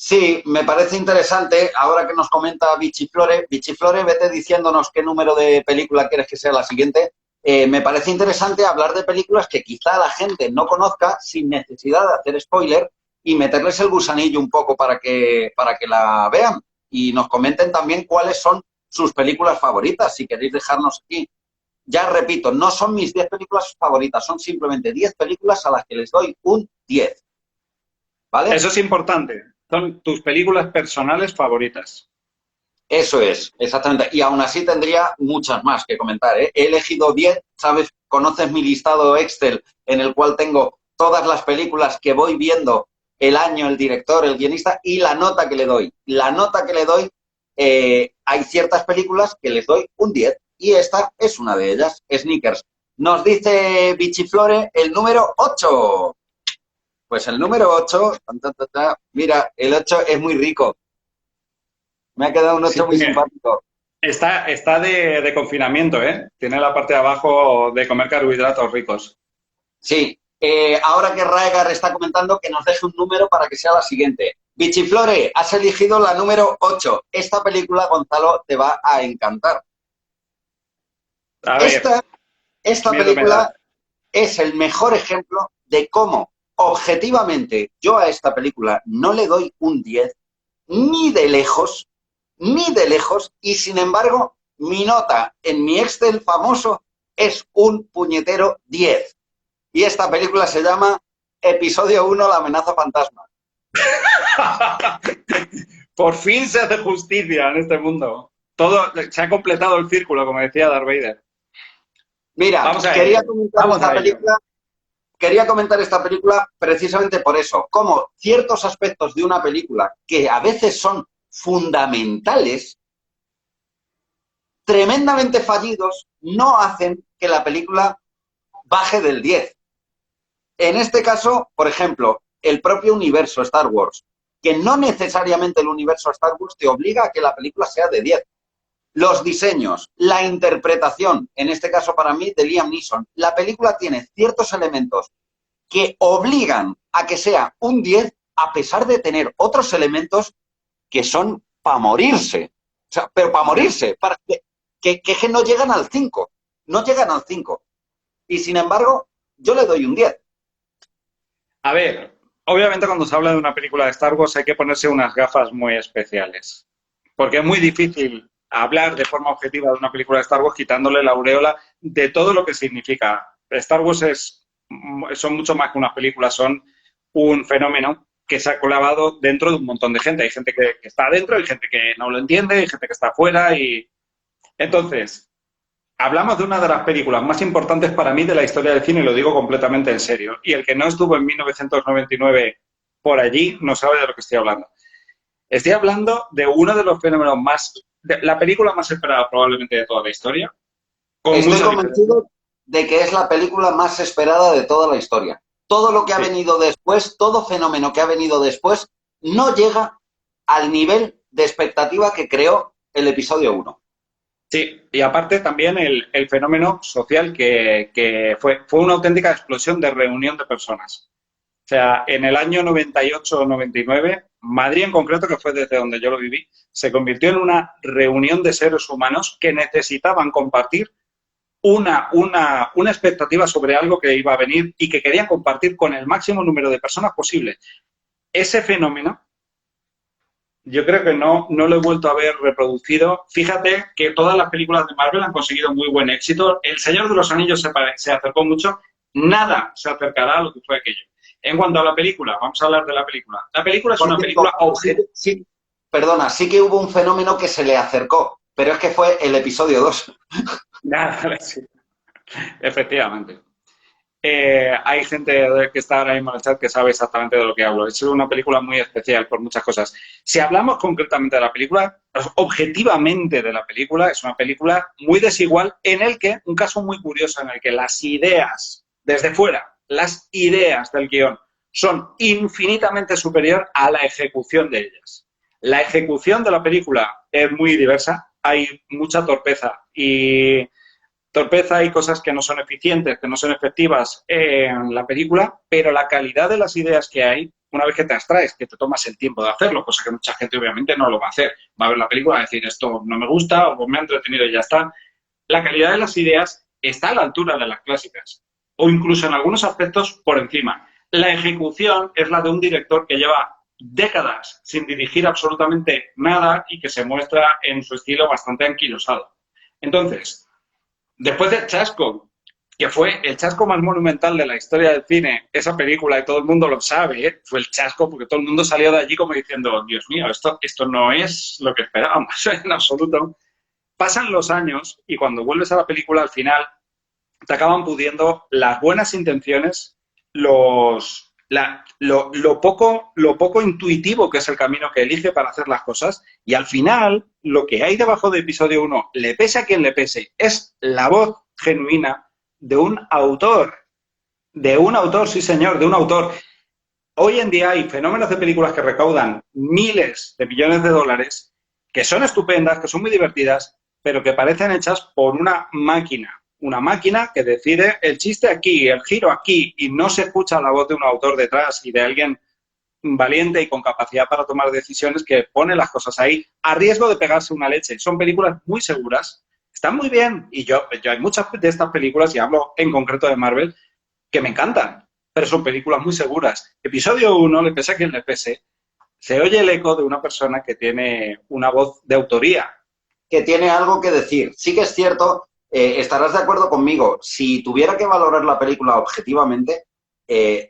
Sí, me parece interesante, ahora que nos comenta Bichiflore, Bichiflore, vete diciéndonos qué número de película quieres que sea la siguiente. me parece interesante hablar de películas que quizá la gente no conozca sin necesidad de hacer spoiler y meterles el gusanillo un poco para que la vean y nos comenten también cuáles son sus películas favoritas, si queréis dejarnos aquí. Ya repito, no son mis 10 películas favoritas, son simplemente 10 películas a las que les doy un 10. ¿Vale? Eso es importante. Son tus películas personales favoritas. Eso es, exactamente. Y aún así tendría muchas más que comentar, ¿eh? He elegido 10, ¿sabes? Conoces mi listado Excel en el cual tengo todas las películas que voy viendo, el año, el director, el guionista y la nota que le doy. La nota que le doy, hay ciertas películas que les doy un 10 y esta es una de ellas, Sneakers. Nos dice Bichiflore el número 8. Pues el número 8, mira, el 8 es muy rico. Me ha quedado un Sí, 8 muy simpático. está de confinamiento, ¿eh? Tiene la parte de abajo de comer carbohidratos ricos. Sí. Ahora que Raegar está comentando que nos deje un número para que sea la siguiente. Bichiflore, has elegido la número 8. Esta película, Gonzalo, te va a encantar. A ver, Esta miedo me da. película es el mejor ejemplo de cómo, objetivamente, yo a esta película no le doy un 10, ni de lejos, ni de lejos, y sin embargo, mi nota en mi Excel famoso es un puñetero 10. Y esta película se llama Episodio 1, La amenaza fantasma. Por fin se hace justicia en este mundo. Todo se ha completado el círculo, como decía Darth Vader. Mira, Vamos a ello. Vamos a ello. quería comentar esta película precisamente por eso, como ciertos aspectos de una película que a veces son fundamentales, tremendamente fallidos, no hacen que la película baje del 10. En este caso, por ejemplo, el propio universo Star Wars, que no necesariamente el universo Star Wars te obliga a que la película sea de 10. Los diseños, la interpretación, en este caso para mí, de Liam Neeson. La película tiene ciertos elementos que obligan a que sea un 10 a pesar de tener otros elementos que son para morirse. O sea, pero para morirse, para que no llegan al 5. No llegan al 5. Y sin embargo, yo le doy un 10. A ver, obviamente cuando se habla de una película de Star Wars hay que ponerse unas gafas muy especiales. Porque es muy difícil hablar de forma objetiva de una película de Star Wars quitándole la aureola de todo lo que significa. Star Wars son mucho más que unas películas, son un fenómeno que se ha clavado dentro de un montón de gente. Hay gente que está dentro, hay gente que no lo entiende, hay gente que está afuera y... Entonces, hablamos de una de las películas más importantes para mí de la historia del cine y lo digo completamente en serio. Y el que no estuvo en 1999 por allí no sabe de lo que estoy hablando. Estoy hablando de uno de los fenómenos más... de la película más esperada probablemente de toda la historia. Con Estoy mucha diferencia. convencido de que es la película más esperada de toda la historia. Todo lo que ha Sí. venido después, todo fenómeno que ha venido después, no llega al nivel de expectativa que creó el episodio 1. Sí, y aparte también el fenómeno social que fue una auténtica explosión de reunión de personas. O sea, en el año 98 o 99, Madrid en concreto, que fue desde donde yo lo viví, se convirtió en una reunión de seres humanos que necesitaban compartir una expectativa sobre algo que iba a venir y que querían compartir con el máximo número de personas posible. Ese fenómeno yo creo que no lo he vuelto a ver reproducido. Fíjate que todas las películas de Marvel han conseguido muy buen éxito. El Señor de los Anillos se acercó mucho. Nada se acercará a lo que fue aquello. En cuanto a la película, vamos a hablar de la película. La película es Por una cierto, película objetiva. perdona, sí que hubo un fenómeno que se le acercó, pero es que fue el episodio 2. Nada, sí. Efectivamente. Hay gente que está ahora mismo en el chat que sabe exactamente de lo que hablo. Es una película muy especial por muchas cosas. Si hablamos concretamente de la película, objetivamente de la película, es una película muy desigual en el que, un caso muy curioso en el que las ideas, desde fuera, las ideas del guión son infinitamente superior a la ejecución de ellas. La ejecución de la película es muy diversa, hay mucha torpeza y cosas que no son eficientes, que no son efectivas en la película, pero la calidad de las ideas que hay, una vez que te abstraes, que te tomas el tiempo de hacerlo, cosa que mucha gente obviamente no lo va a hacer, va a ver la película y va a decir esto no me gusta o me ha entretenido y ya está. La calidad de las ideas está a la altura de las clásicas, o incluso en algunos aspectos por encima. La ejecución es la de un director que lleva décadas sin dirigir absolutamente nada y que se muestra en su estilo bastante anquilosado. Entonces, después del chasco, que fue el chasco más monumental de la historia del cine, esa película, y todo el mundo lo sabe, ¿eh? Fue el chasco porque todo el mundo salió de allí como diciendo, Dios mío, esto no es lo que esperábamos en absoluto. Pasan los años y cuando vuelves a la película, al final, te acaban pudiendo las buenas intenciones, lo poco intuitivo que es el camino que elige para hacer las cosas, y al final, lo que hay debajo de episodio 1, le pese a quien le pese, es la voz genuina de un autor, sí señor, de un autor. Hoy en día hay fenómenos de películas que recaudan miles de millones de dólares, que son estupendas, que son muy divertidas, pero que parecen hechas por una máquina que decide el chiste aquí, el giro aquí, y no se escucha la voz de un autor detrás y de alguien valiente y con capacidad para tomar decisiones que pone las cosas ahí a riesgo de pegarse una leche. Son películas muy seguras, están muy bien, y yo hay muchas de estas películas, y hablo en concreto de Marvel, que me encantan, pero son películas muy seguras. Episodio 1, le pese a quien le pese, se oye el eco de una persona que tiene una voz de autoría. Que tiene algo que decir. Sí que es cierto, estarás de acuerdo conmigo, si tuviera que valorar la película objetivamente,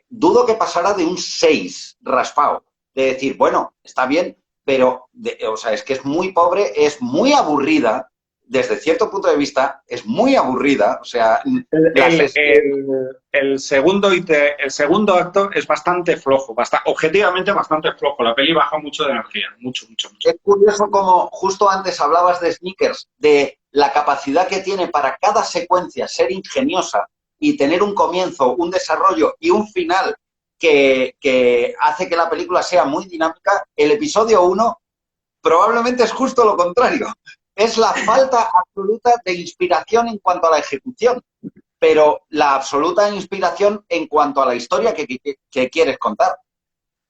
dudo que pasara de un 6 raspado. De decir, bueno, está bien, pero o sea, es que es muy pobre, es muy aburrida, desde cierto punto de vista, es muy aburrida. O sea, las El segundo acto es bastante flojo, objetivamente bastante flojo. La peli baja mucho de energía, mucho, mucho, mucho. Es curioso como justo antes hablabas de Snickers, de la capacidad que tiene para cada secuencia ser ingeniosa y tener un comienzo, un desarrollo y un final que hace que la película sea muy dinámica. El episodio 1 probablemente es justo lo contrario. Es la falta absoluta de inspiración en cuanto a la ejecución, pero la absoluta inspiración en cuanto a la historia que quieres contar.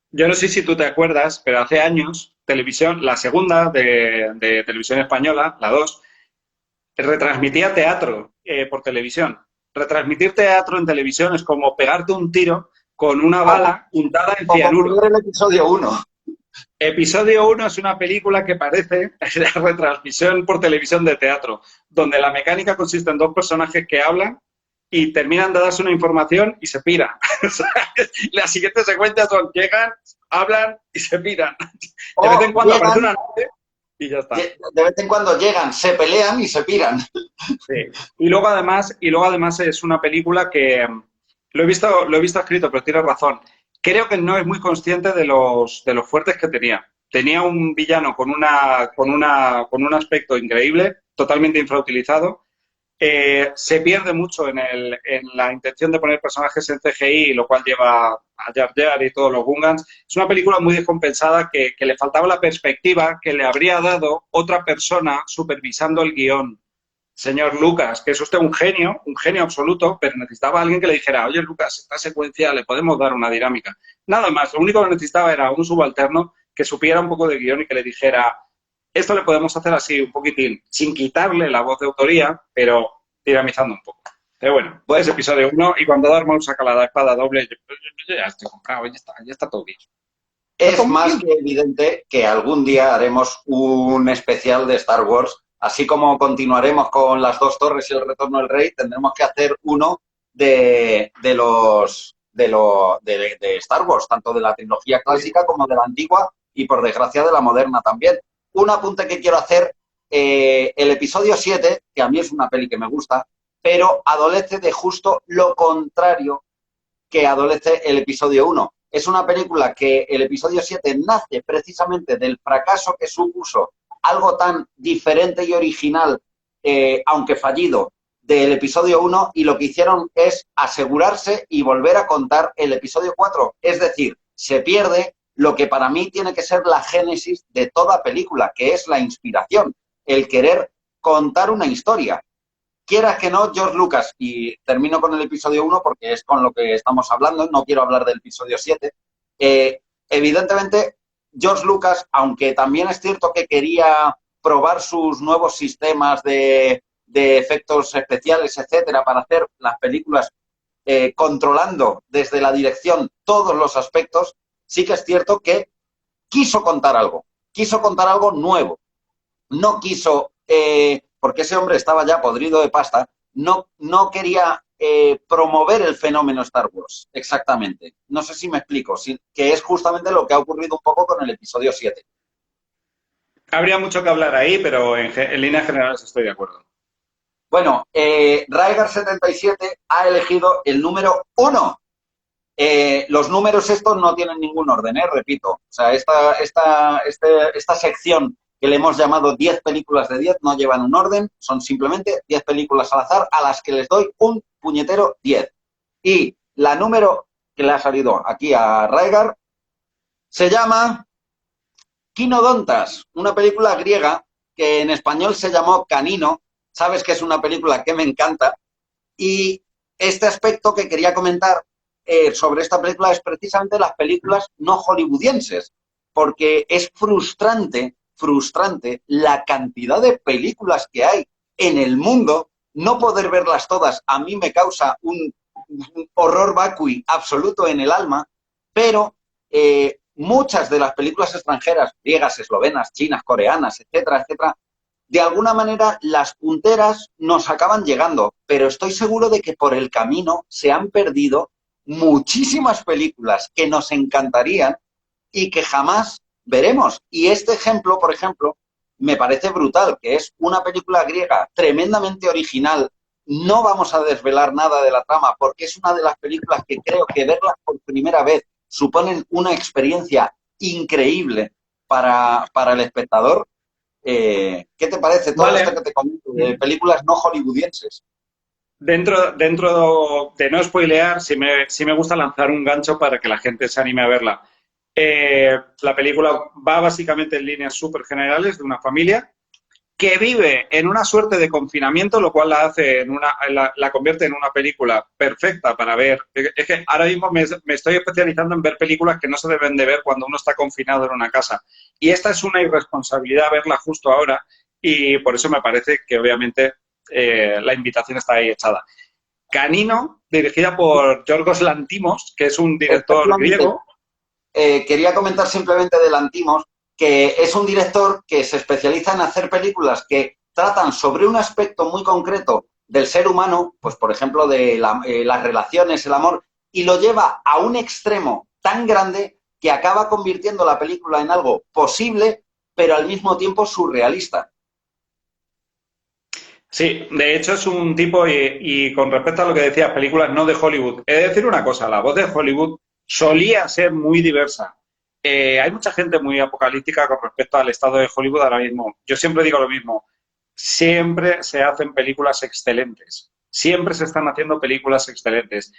Yo no sé si tú te acuerdas, pero hace años, televisión, la segunda de televisión española, la 2, retransmitía teatro por televisión. Retransmitir teatro en televisión es como pegarte un tiro con una bala untada en cianuro. Como el episodio 1. Episodio 1 es una película que parece la retransmisión por televisión de teatro, donde la mecánica consiste en dos personajes que hablan y terminan de darse una información y se piran. O sea, las siguientes secuencias son llegan, hablan y se piran. De vez en cuando aparece una nave y ya está. De vez en cuando llegan, se pelean y se piran. Sí. Y luego además es una película que lo he visto escrito, pero tienes razón. Creo que no es muy consciente de los fuertes que tenía. Tenía un villano con un aspecto increíble, totalmente infrautilizado. Se pierde mucho en la intención de poner personajes en CGI, lo cual lleva a Jar Jar y todos los Gungans. Es una película muy descompensada que le faltaba la perspectiva que le habría dado otra persona supervisando el guión. Señor Lucas, que es usted un genio absoluto, pero necesitaba a alguien que le dijera, oye Lucas, esta secuencia le podemos dar una dinámica. Nada más, lo único que necesitaba era un subalterno que supiera un poco de guión y que le dijera, esto le podemos hacer así, un poquitín, sin quitarle la voz de autoría, pero dinamizando un poco. Pero bueno, es episodio 1 y cuando Darth saca la espada doble, yo ya estoy comprado, ya está todo bien. Es más que evidente que algún día haremos un especial de Star Wars. Así como continuaremos con las dos torres y el retorno del rey, tendremos que hacer uno de Star Wars, tanto de la trilogía clásica como de la antigua y, por desgracia, de la moderna también. Un apunte que quiero hacer, el episodio 7, que a mí es una peli que me gusta, pero adolece de justo lo contrario que adolece el episodio 1. Es una película que el episodio 7 nace precisamente del fracaso que supuso algo tan diferente y original, aunque fallido, del episodio 1, y lo que hicieron es asegurarse y volver a contar el episodio 4. Es decir, se pierde lo que para mí tiene que ser la génesis de toda película, que es la inspiración, el querer contar una historia. Quieras que no, George Lucas, y termino con el episodio 1 porque es con lo que estamos hablando, no quiero hablar del episodio 7, evidentemente George Lucas, aunque también es cierto que quería probar sus nuevos sistemas de de efectos especiales, etcétera, para hacer las películas controlando desde la dirección todos los aspectos, sí que es cierto que quiso contar algo nuevo. No quiso, porque ese hombre estaba ya podrido de pasta, no quería promover el fenómeno Star Wars, exactamente. No sé si me explico, que es justamente lo que ha ocurrido un poco con el episodio 7. Habría mucho que hablar ahí, pero en líneas generales estoy de acuerdo. Bueno, Rygar77 ha elegido el número 1. Los números estos no tienen ningún orden, repito. O sea, esta sección que le hemos llamado 10 películas de 10 no llevan un orden, son simplemente 10 películas al azar a las que les doy un puñetero 10. Y la número que le ha salido aquí a Rygar se llama Quinodontas, una película griega que en español se llamó Canino. Sabes que es una película que me encanta. Y este aspecto que quería comentar sobre esta película es precisamente las películas no hollywoodienses, porque es frustrante la cantidad de películas que hay en el mundo, no poder verlas todas a mí me causa un horror vacui absoluto en el alma, pero muchas de las películas extranjeras, griegas, eslovenas, chinas, coreanas, etcétera, etcétera, de alguna manera las punteras nos acaban llegando, pero estoy seguro de que por el camino se han perdido muchísimas películas que nos encantarían y que jamás veremos. Y este ejemplo, por ejemplo, me parece brutal, que es una película griega tremendamente original. No vamos a desvelar nada de la trama porque es una de las películas que creo que verlas por primera vez suponen una experiencia increíble para el espectador. ¿Qué te parece todo esto que te comento de películas no hollywoodienses? Dentro de no spoilear, sí me gusta lanzar un gancho para que la gente se anime a verla. La película va básicamente en líneas súper generales de una familia que vive en una suerte de confinamiento, lo cual la convierte en una película perfecta para ver. Es que ahora mismo me estoy especializando en ver películas que no se deben de ver cuando uno está confinado en una casa. Y esta es una irresponsabilidad verla justo ahora y por eso me parece que obviamente la invitación está ahí echada. Canino, dirigida por Yorgos Lanthimos, que es un director griego. Quería comentar simplemente de Lanthimos, que es un director que se especializa en hacer películas que tratan sobre un aspecto muy concreto del ser humano, pues por ejemplo de las relaciones, el amor, y lo lleva a un extremo tan grande que acaba convirtiendo la película en algo posible, pero al mismo tiempo surrealista. Sí, de hecho es un tipo, y con respecto a lo que decías, películas no de Hollywood, he de decir una cosa, la voz de Hollywood solía ser muy diversa. Hay mucha gente muy apocalíptica con respecto al estado de Hollywood ahora mismo. Yo siempre digo lo mismo, siempre se hacen películas excelentes, siempre se están haciendo películas excelentes.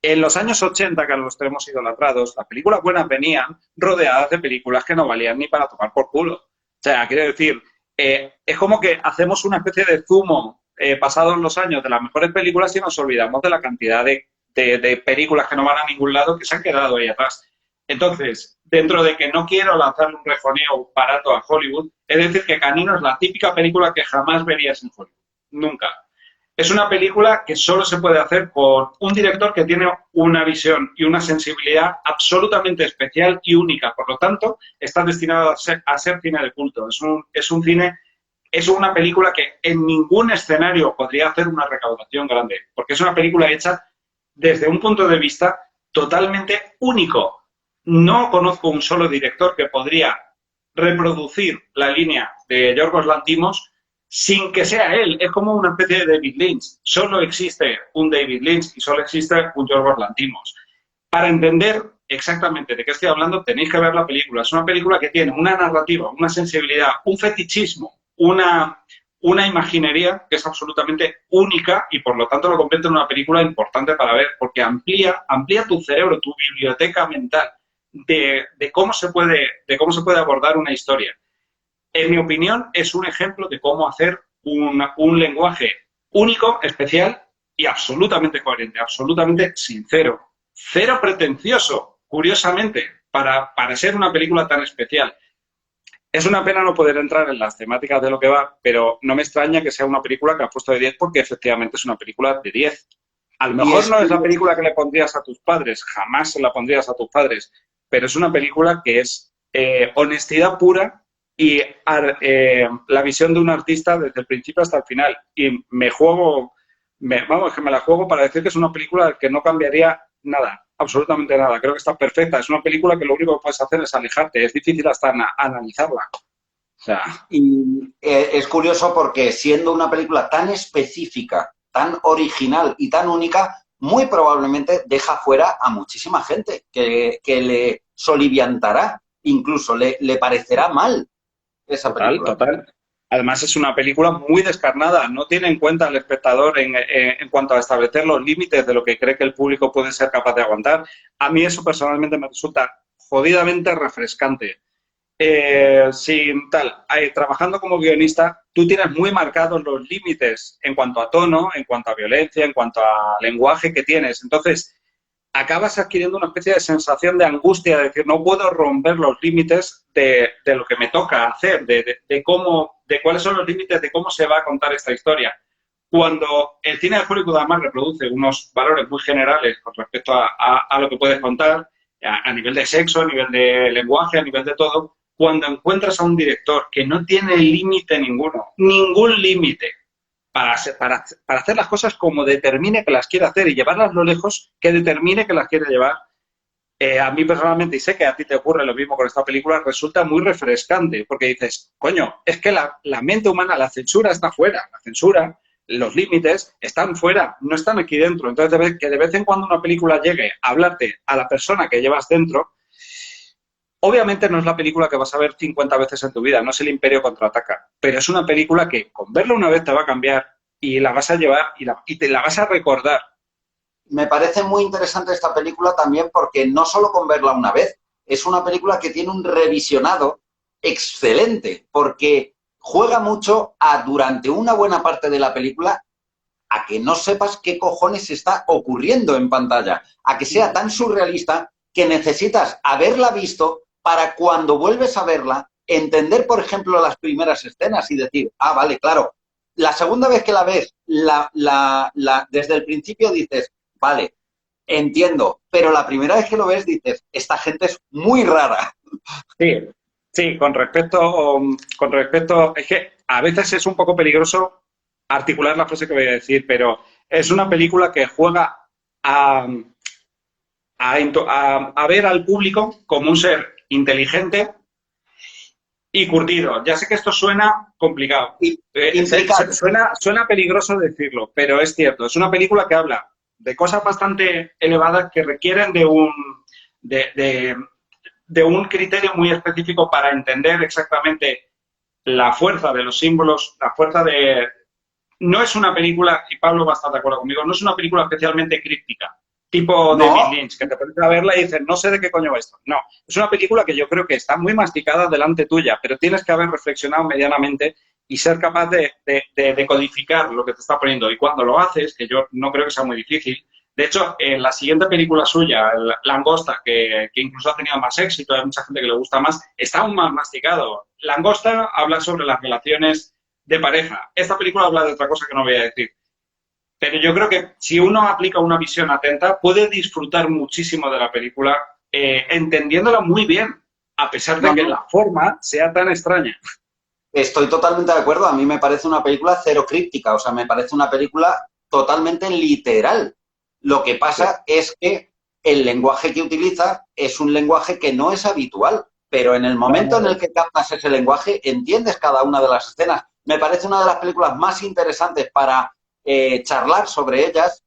En los años 80, que a los tenemos idolatrados, las películas buenas venían rodeadas de películas que no valían ni para tomar por culo. O sea, quiero decir, es como que hacemos una especie de zumo pasados los años de las mejores películas y nos olvidamos de la cantidad de películas que no van a ningún lado que se han quedado ahí atrás. Entonces, dentro de que no quiero lanzarle un refoneo barato a Hollywood, es decir que Canino es la típica película que jamás verías en Hollywood. Nunca. Es una película que solo se puede hacer con un director que tiene una visión y una sensibilidad absolutamente especial y única. Por lo tanto, está destinado a ser cine de culto. Es una película que en ningún escenario podría hacer una recaudación grande, porque es una película hecha desde un punto de vista totalmente único. No conozco un solo director que podría reproducir la línea de Yorgos Lanthimos sin que sea él. Es como una especie de David Lynch. Solo existe un David Lynch y solo existe un Yorgos Lanthimos. Para entender exactamente de qué estoy hablando, tenéis que ver la película. Es una película que tiene una narrativa, una sensibilidad, un fetichismo, una imaginería que es absolutamente única y por lo tanto lo convierte en una película importante para ver porque amplía tu cerebro, tu biblioteca mental de cómo se puede abordar una historia. En mi opinión, es un ejemplo de cómo hacer un lenguaje único, especial y absolutamente coherente, absolutamente sincero. Cero pretencioso, curiosamente, para ser una película tan especial. Es una pena no poder entrar en las temáticas de lo que va, pero no me extraña que sea una película que has puesto de 10 porque efectivamente es una película de 10. A lo Y mejor es no es la curioso. película que le pondrías a tus padres, jamás se la pondrías a tus padres, pero es una película que es honestidad pura y la visión de un artista desde el principio hasta el final. Y me juego, vamos, que me la juego para decir que es una película que no cambiaría nada, absolutamente nada. Creo que está perfecta. Es una película que lo único que puedes hacer es alejarte. Es difícil hasta analizarla. O sea, Y es curioso porque siendo una película tan específica, tan original y tan única, muy probablemente deja fuera a muchísima gente que le soliviantará, incluso le parecerá mal esa total, película. total. Además es una película muy descarnada, no tiene en cuenta al espectador en cuanto a establecer los límites de lo que cree que el público puede ser capaz de aguantar. A mí eso personalmente me resulta jodidamente refrescante. Sin tal, trabajando como guionista, tú tienes muy marcados los límites en cuanto a tono, en cuanto a violencia, en cuanto a lenguaje que tienes. Entonces, acabas adquiriendo una especie de sensación de angustia, de decir, no puedo romper los límites de lo que me toca hacer, cómo, de cuáles son los límites de cómo se va a contar esta historia. Cuando el cine de Hollywood además reproduce unos valores muy generales con respecto a lo que puedes contar, a nivel de sexo, a nivel de lenguaje, a nivel de todo, cuando encuentras a un director que no tiene límite ninguno, ningún límite, para hacer las cosas como determine que las quiere hacer y llevarlas lo lejos que determine que las quiere llevar. A mí personalmente, y sé que a ti te ocurre lo mismo con esta película, resulta muy refrescante, porque dices, coño, es que la mente humana, la censura está fuera, la censura, los límites están fuera, no están aquí dentro. Entonces, que de vez en cuando una película llegue a hablarte a la persona que llevas dentro, obviamente no es la película que vas a ver 50 veces en tu vida, no es El Imperio Contraataca, pero es una película que con verla una vez te va a cambiar y la vas a llevar y te la vas a recordar. Me parece muy interesante esta película también porque no solo con verla una vez, es una película que tiene un revisionado excelente, porque juega mucho a durante una buena parte de la película a que no sepas qué cojones está ocurriendo en pantalla, a que sea tan surrealista que necesitas haberla visto para cuando vuelves a verla, entender, por ejemplo, las primeras escenas y decir, ah, vale, claro. La segunda vez que la ves, desde el principio dices, vale, entiendo, pero la primera vez que lo ves dices, esta gente es muy rara. Sí, sí, con respecto, es que a veces es un poco peligroso articular la frase que voy a decir, pero es una película que juega a, a ver al público como un ser inteligente y curtido. Ya sé que esto suena complicado, Implicado. suena peligroso decirlo, pero es cierto. Es una película que habla de cosas bastante elevadas que requieren de, de, de un criterio muy específico para entender exactamente la fuerza de los símbolos, la fuerza de... No es una película, y Pablo va a estar de acuerdo conmigo, no es una película especialmente críptica, tipo David No, Lynch, que te pones a verla y dices, no sé de qué coño va esto. No, es una película que yo creo que está muy masticada delante tuya, pero tienes que haber reflexionado medianamente y ser capaz de codificar lo que te está poniendo. Y cuando lo haces, que yo no creo que sea muy difícil, de hecho, en la siguiente película suya, Langosta, que incluso ha tenido más éxito, hay mucha gente que le gusta más, está aún más masticado. Langosta habla sobre las relaciones de pareja. Esta película habla de otra cosa que no voy a decir. Pero yo creo que si uno aplica una visión atenta, puede disfrutar muchísimo de la película, entendiéndola muy bien, a pesar de no, que no. la forma sea tan extraña. Estoy totalmente de acuerdo. A mí me parece una película cero críptica, o sea, me parece una película totalmente literal. Lo que Sí. pasa es que el lenguaje que utiliza es un lenguaje que no es habitual, pero en el No, momento en el no. que captas ese lenguaje, entiendes cada una de las escenas. Me parece una de las películas más interesantes para charlar sobre ellas,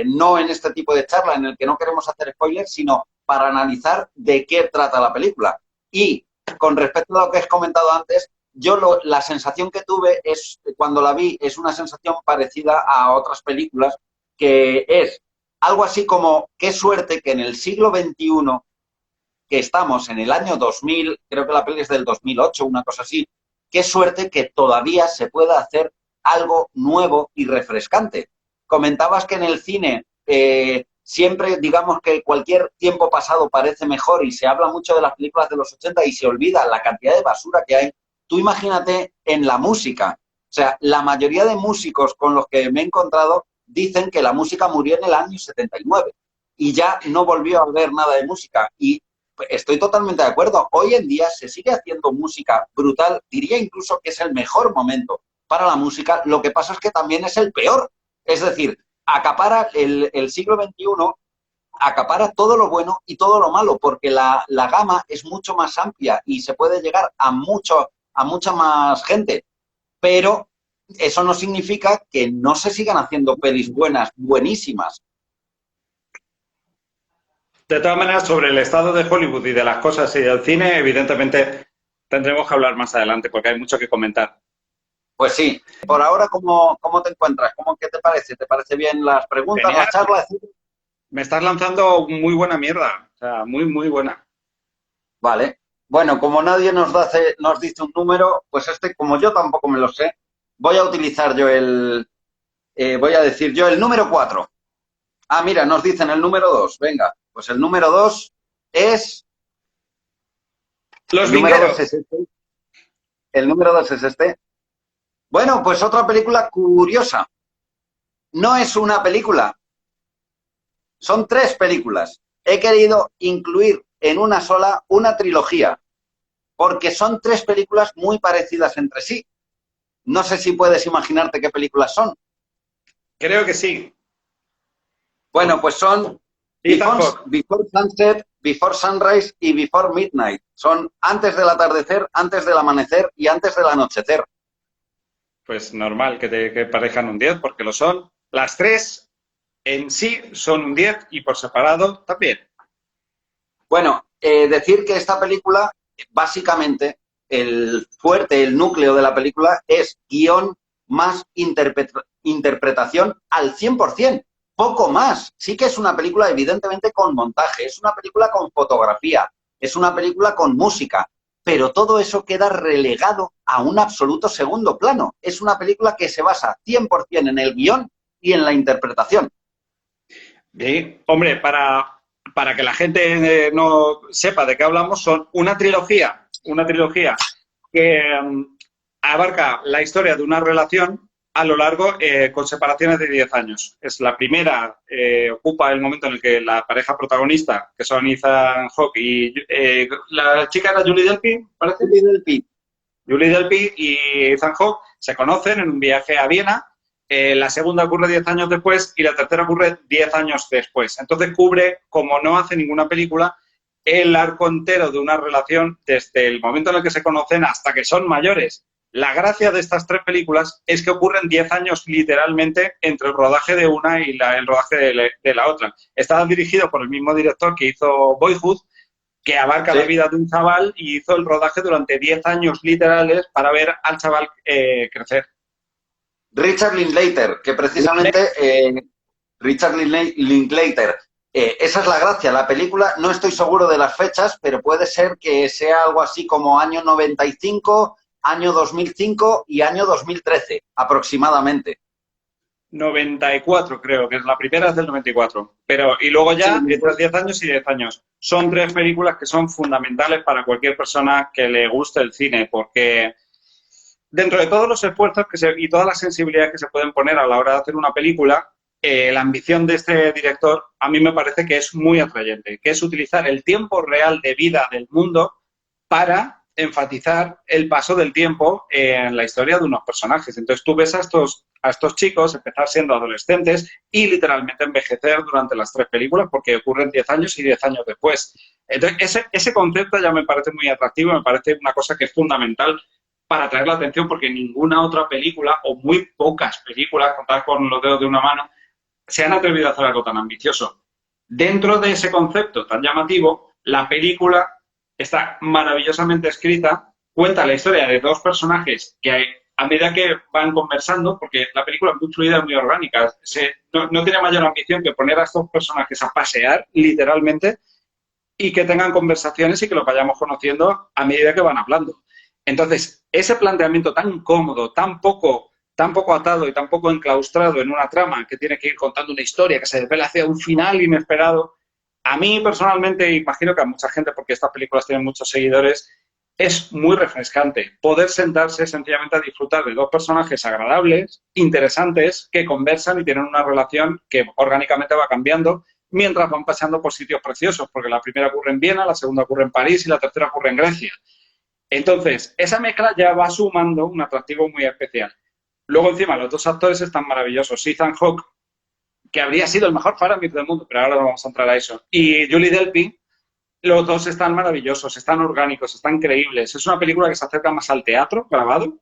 no en este tipo de charla en el que no queremos hacer spoilers, sino para analizar de qué trata la película. Y con respecto a lo que has comentado antes, la sensación que tuve es, cuando la vi, es una sensación parecida a otras películas, que es algo así como, qué suerte que en el siglo XXI, que estamos en el año 2000, creo que la peli es del 2008, una cosa así, qué suerte que todavía se pueda hacer algo nuevo y refrescante. Comentabas que en el cine siempre digamos que cualquier tiempo pasado parece mejor y se habla mucho de las películas de los 80 y se olvida la cantidad de basura que hay. Tú imagínate en la música. O sea, la mayoría de músicos con los que me he encontrado dicen que la música murió en el año 79 y ya no volvió a haber nada de música. Y estoy totalmente de acuerdo. Hoy en día se sigue haciendo música brutal. Diría incluso que es el mejor momento para la música. Lo que pasa es que también es el peor. Es decir, acapara el siglo XXI, acapara todo lo bueno y todo lo malo, porque la gama es mucho más amplia y se puede llegar a mucha más gente. Pero eso no significa que no se sigan haciendo pelis buenas, buenísimas. De todas maneras, sobre el estado de Hollywood y de las cosas y del cine, evidentemente tendremos que hablar más adelante porque hay mucho que comentar. Pues sí. Por ahora, ¿cómo te encuentras? ¿Qué te parece? ¿Te parece bien las preguntas, Genial. las charlas? Me estás lanzando muy buena mierda. O sea, muy, muy buena. Vale. Bueno, como nadie nos dice un número, pues como yo tampoco me lo sé, voy a utilizar yo voy a decir yo el número 4. Ah, mira, nos dicen el número 2. Venga, pues el número 2 es... Los El número 2 Vingueros. es este. El número 2 es este. Bueno, pues otra película curiosa. No es una película, son 3 películas. He querido incluir en una sola una trilogía, porque son 3 películas muy parecidas entre sí. No sé si puedes imaginarte qué películas son. Creo que sí. Bueno, pues son Ethan Hawke. Before Sunset, Before Sunrise y Before Midnight. Son antes del atardecer, antes del amanecer y antes del anochecer. Pues normal que parezcan un 10 porque lo son. Las 3 en sí son un 10 y por separado también. Bueno, decir que esta película, básicamente, el fuerte, el núcleo de la película es guión más interpretación al 100%, poco más. Sí que es una película evidentemente con montaje, es una película con fotografía, es una película con música, pero todo eso queda relegado a un absoluto segundo plano. Es una película que se basa 100% en el guión y en la interpretación. Sí. Hombre, para que la gente no sepa de qué hablamos, son una trilogía que abarca la historia de una relación a lo largo con separaciones de 10 años. Es la primera, ocupa el momento en el que la pareja protagonista, que son Ethan Hawke y la chica era Julie Delpy, parece. Julie Delpy y Ethan Hawke se conocen en un viaje a Viena. La segunda ocurre 10 años después y la tercera ocurre 10 años después. Entonces cubre, como no hace ninguna película, el arco entero de una relación desde el momento en el que se conocen hasta que son mayores. La gracia de estas 3 películas es que ocurren 10 años literalmente entre el rodaje de una y el rodaje de la otra. Está dirigido por el mismo director que hizo Boyhood, que abarca la vida de un chaval y hizo el rodaje durante 10 años literales para ver al chaval crecer. Richard Linklater, que precisamente Richard Linklater, esa es la gracia. La película, no estoy seguro de las fechas, pero puede ser que sea algo así como año 95, año 2005 y año 2013, aproximadamente. 94 creo, que es la primera es del 94. Pero, y luego ya, Sí, entre 10 años y 10 años. Son 3 películas que son fundamentales para cualquier persona que le guste el cine, porque dentro de todos los esfuerzos y todas las sensibilidades que se pueden poner a la hora de hacer una película, la ambición de este director a mí me parece que es muy atrayente, que es utilizar el tiempo real de vida del mundo para enfatizar el paso del tiempo en la historia de unos personajes. Entonces tú ves a estos chicos empezar siendo adolescentes y literalmente envejecer durante las 3 películas porque ocurren 10 años y 10 años después. Entonces ese concepto ya me parece muy atractivo, me parece una cosa que es fundamental para atraer la atención porque ninguna otra película o muy pocas películas, contadas con los dedos de una mano, se han atrevido a hacer algo tan ambicioso. Dentro de ese concepto tan llamativo, la película está maravillosamente escrita, cuenta la historia de 2 personajes que a medida que van conversando, porque la película es muy fluida y muy orgánica, no tiene mayor ambición que poner a estos personajes a pasear, literalmente, y que tengan conversaciones y que los vayamos conociendo a medida que van hablando. Entonces, ese planteamiento tan cómodo, tan poco tan poco atado y tan poco enclaustrado en una trama que tiene que ir contando una historia que se desvela hacia un final inesperado, a mí personalmente, imagino que a mucha gente, porque estas películas tienen muchos seguidores, es muy refrescante poder sentarse sencillamente a disfrutar de dos personajes agradables, interesantes, que conversan y tienen una relación que orgánicamente va cambiando mientras van pasando por sitios preciosos, porque la primera ocurre en Viena, la segunda ocurre en París y la tercera ocurre en Grecia. Entonces, esa mezcla ya va sumando un atractivo muy especial. Luego, encima, los dos actores están maravillosos. Ethan Hawke, que habría sido el mejor Faramir del mundo, pero ahora no vamos a entrar a eso. Y Julie Delpy, los dos están maravillosos, están orgánicos, están creíbles. Es una película que se acerca más al teatro grabado,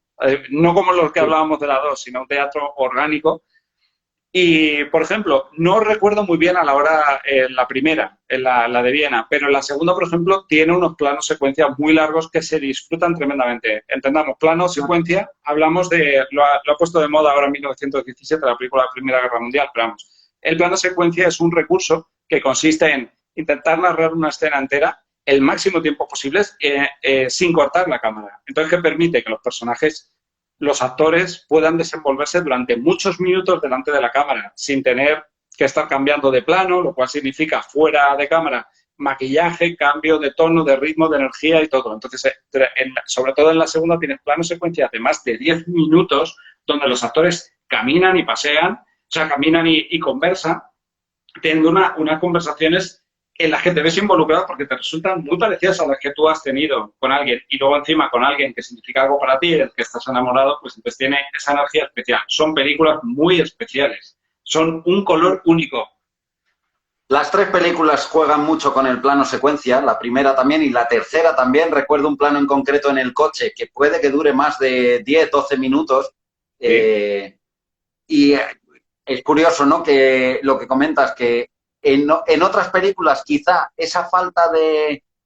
no como los que hablábamos de la 2, sino un teatro orgánico. Y, por ejemplo, no recuerdo muy bien a la hora, la primera, en la de Viena, pero en la segunda, por ejemplo, tiene unos planos secuencia muy largos que se disfrutan tremendamente. Entendamos, plano secuencia, hablamos de, lo ha puesto de moda ahora en 1917, la película de la Primera Guerra Mundial, pero vamos, el plano secuencia es un recurso que consiste en intentar narrar una escena entera el máximo tiempo posible sin cortar la cámara. Entonces, que permite que los personajes, los actores puedan desenvolverse durante muchos minutos delante de la cámara sin tener que estar cambiando de plano, lo cual significa fuera de cámara maquillaje, cambio de tono, de ritmo, de energía y todo. Entonces, sobre todo en la segunda tienes planos secuencias de más de 10 minutos donde los actores caminan y pasean, o sea, caminan y conversan, teniendo unas conversaciones en las que te ves involucrado porque te resultan muy parecidas a las que tú has tenido con alguien y luego encima con alguien que significa algo para ti, el que estás enamorado, pues entonces tiene esa energía especial. Son películas muy especiales, son un color único. Las tres películas juegan mucho con el plano secuencia, la primera también y la tercera también. Recuerdo un plano en concreto en el coche que puede que dure más de 10, 12 minutos. Sí. Y es curioso, ¿no? Que lo que comentas, que en otras películas quizá esa falta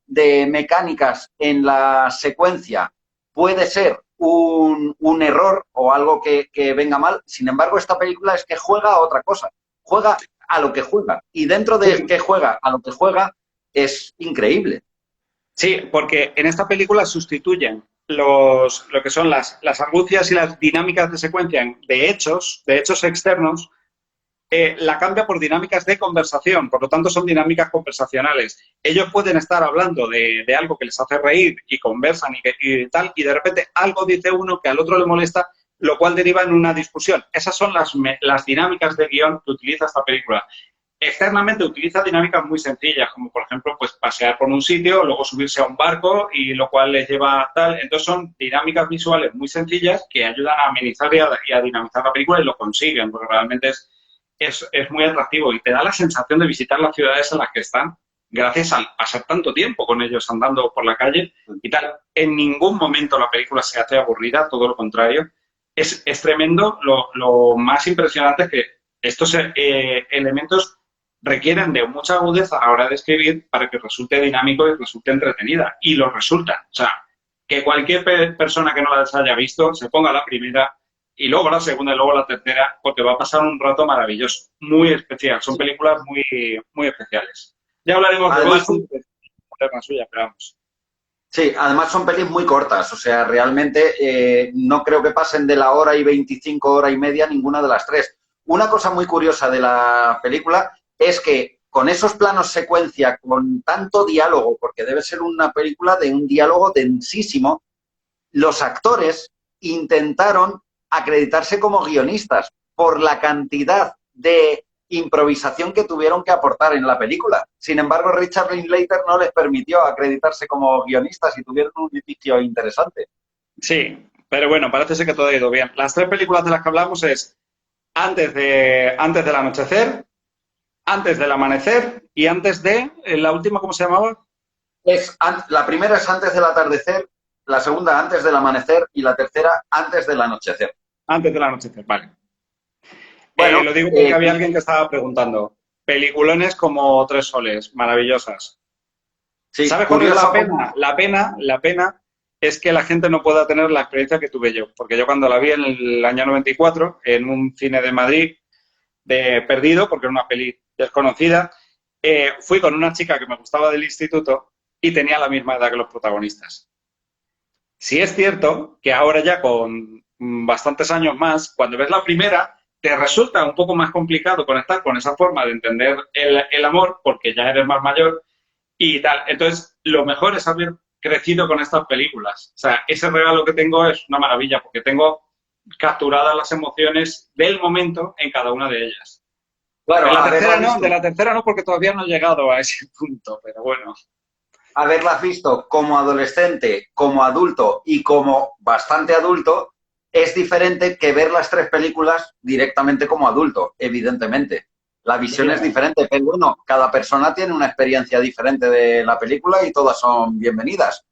de mecánicas en la secuencia puede ser un error o algo que venga mal. Sin embargo, esta película es que juega a otra cosa. Juega a lo que juega. Y dentro de que juega a lo que juega es increíble. Sí, porque en esta película sustituyen lo que son las argucias y las dinámicas de secuencia de hechos externos, la cambia por dinámicas de conversación, por lo tanto son dinámicas conversacionales. Ellos pueden estar hablando de algo que les hace reír y conversan y tal, y de repente algo dice uno que al otro le molesta, lo cual deriva en una discusión. Esas son las dinámicas de guión que utiliza esta película. Externamente utiliza dinámicas muy sencillas, como por ejemplo pues pasear por un sitio, luego subirse a un barco y lo cual les lleva a tal. Entonces son dinámicas visuales muy sencillas que ayudan a amenizar y a dinamizar la película y lo consiguen, porque realmente es muy atractivo y te da la sensación de visitar las ciudades en las que están gracias al pasar tanto tiempo con ellos andando por la calle y tal. En ningún momento la película se hace aburrida, todo lo contrario. Es tremendo. Lo más impresionante es que estos elementos requieren de mucha agudeza a la hora de escribir para que resulte dinámico y resulte entretenida. Y lo resulta. O sea, que cualquier persona que no las haya visto se ponga la primera y luego la segunda y luego la tercera, porque va a pasar un rato maravilloso, muy especial. Son películas muy, muy especiales. Ya hablaremos Además, de moderna suya, pero vamos. sí, además son pelis muy cortas, o sea, realmente no creo que pasen de la hora y 25, hora y media, ninguna de las tres. Una cosa muy curiosa de la película es que con esos planos secuencia, con tanto diálogo, porque debe ser una película de un diálogo densísimo, los actores intentaron acreditarse como guionistas por la cantidad de improvisación que tuvieron que aportar en la película. Sin embargo, Richard Linklater no les permitió acreditarse como guionistas y tuvieron un litigio interesante. Sí, pero bueno, parece ser que todo ha ido bien. Las tres películas de las que hablamos es antes del anochecer, antes del amanecer y antes de, la última, ¿cómo se llamaba? La primera es antes del atardecer, la segunda antes del amanecer y la tercera antes del anochecer. Antes del anochecer, vale. Bueno, Lo digo porque había alguien que estaba preguntando. Peliculones como Tres soles, maravillosas. sí, ¿Sabes cuál es la pena? La pena es que la gente no pueda tener la experiencia que tuve yo. Porque yo cuando la vi en el año 94, en un cine de Madrid, de Perdido, porque era una peli desconocida, fui con una chica que me gustaba del instituto y tenía la misma edad que los protagonistas. Sí es cierto que ahora ya con bastantes años más, cuando ves la primera, te resulta un poco más complicado conectar con esa forma de entender el amor, porque ya eres más mayor y tal. Entonces, lo mejor es haber crecido con estas películas. O sea, ese regalo que tengo es una maravilla, porque tengo capturadas las emociones del momento en cada una de ellas. Claro, De la tercera no, porque todavía no he llegado a ese punto, pero bueno. haberlas visto como adolescente, como adulto y como bastante adulto es diferente que ver las tres películas directamente como adulto, evidentemente. La visión es diferente, pero bueno, cada persona tiene una experiencia diferente de la película y todas son bienvenidas.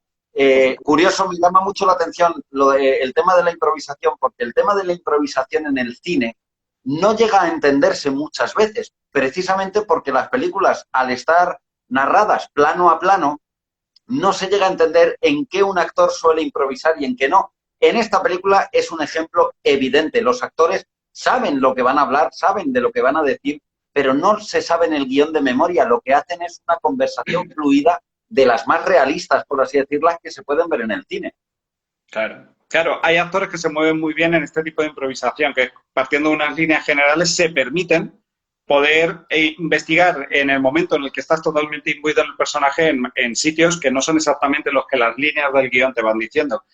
Curioso, me llama mucho la atención el tema de la improvisación, porque el tema de la improvisación en el cine no llega a entenderse muchas veces, precisamente porque las películas, al estar narradas plano a plano, no se llega a entender en qué un actor suele improvisar y en qué no. En esta película es un ejemplo evidente. Los actores saben lo que van a hablar, saben de lo que van a decir, pero no se saben el guión de memoria. Lo que hacen es una conversación fluida de las más realistas, por así decirlas, que se pueden ver en el cine. Claro. Claro, hay actores que se mueven muy bien en este tipo de improvisación, que partiendo de unas líneas generales se permiten poder investigar en el momento en el que estás totalmente imbuido en el personaje en sitios que no son exactamente los que las líneas del guión te van diciendo.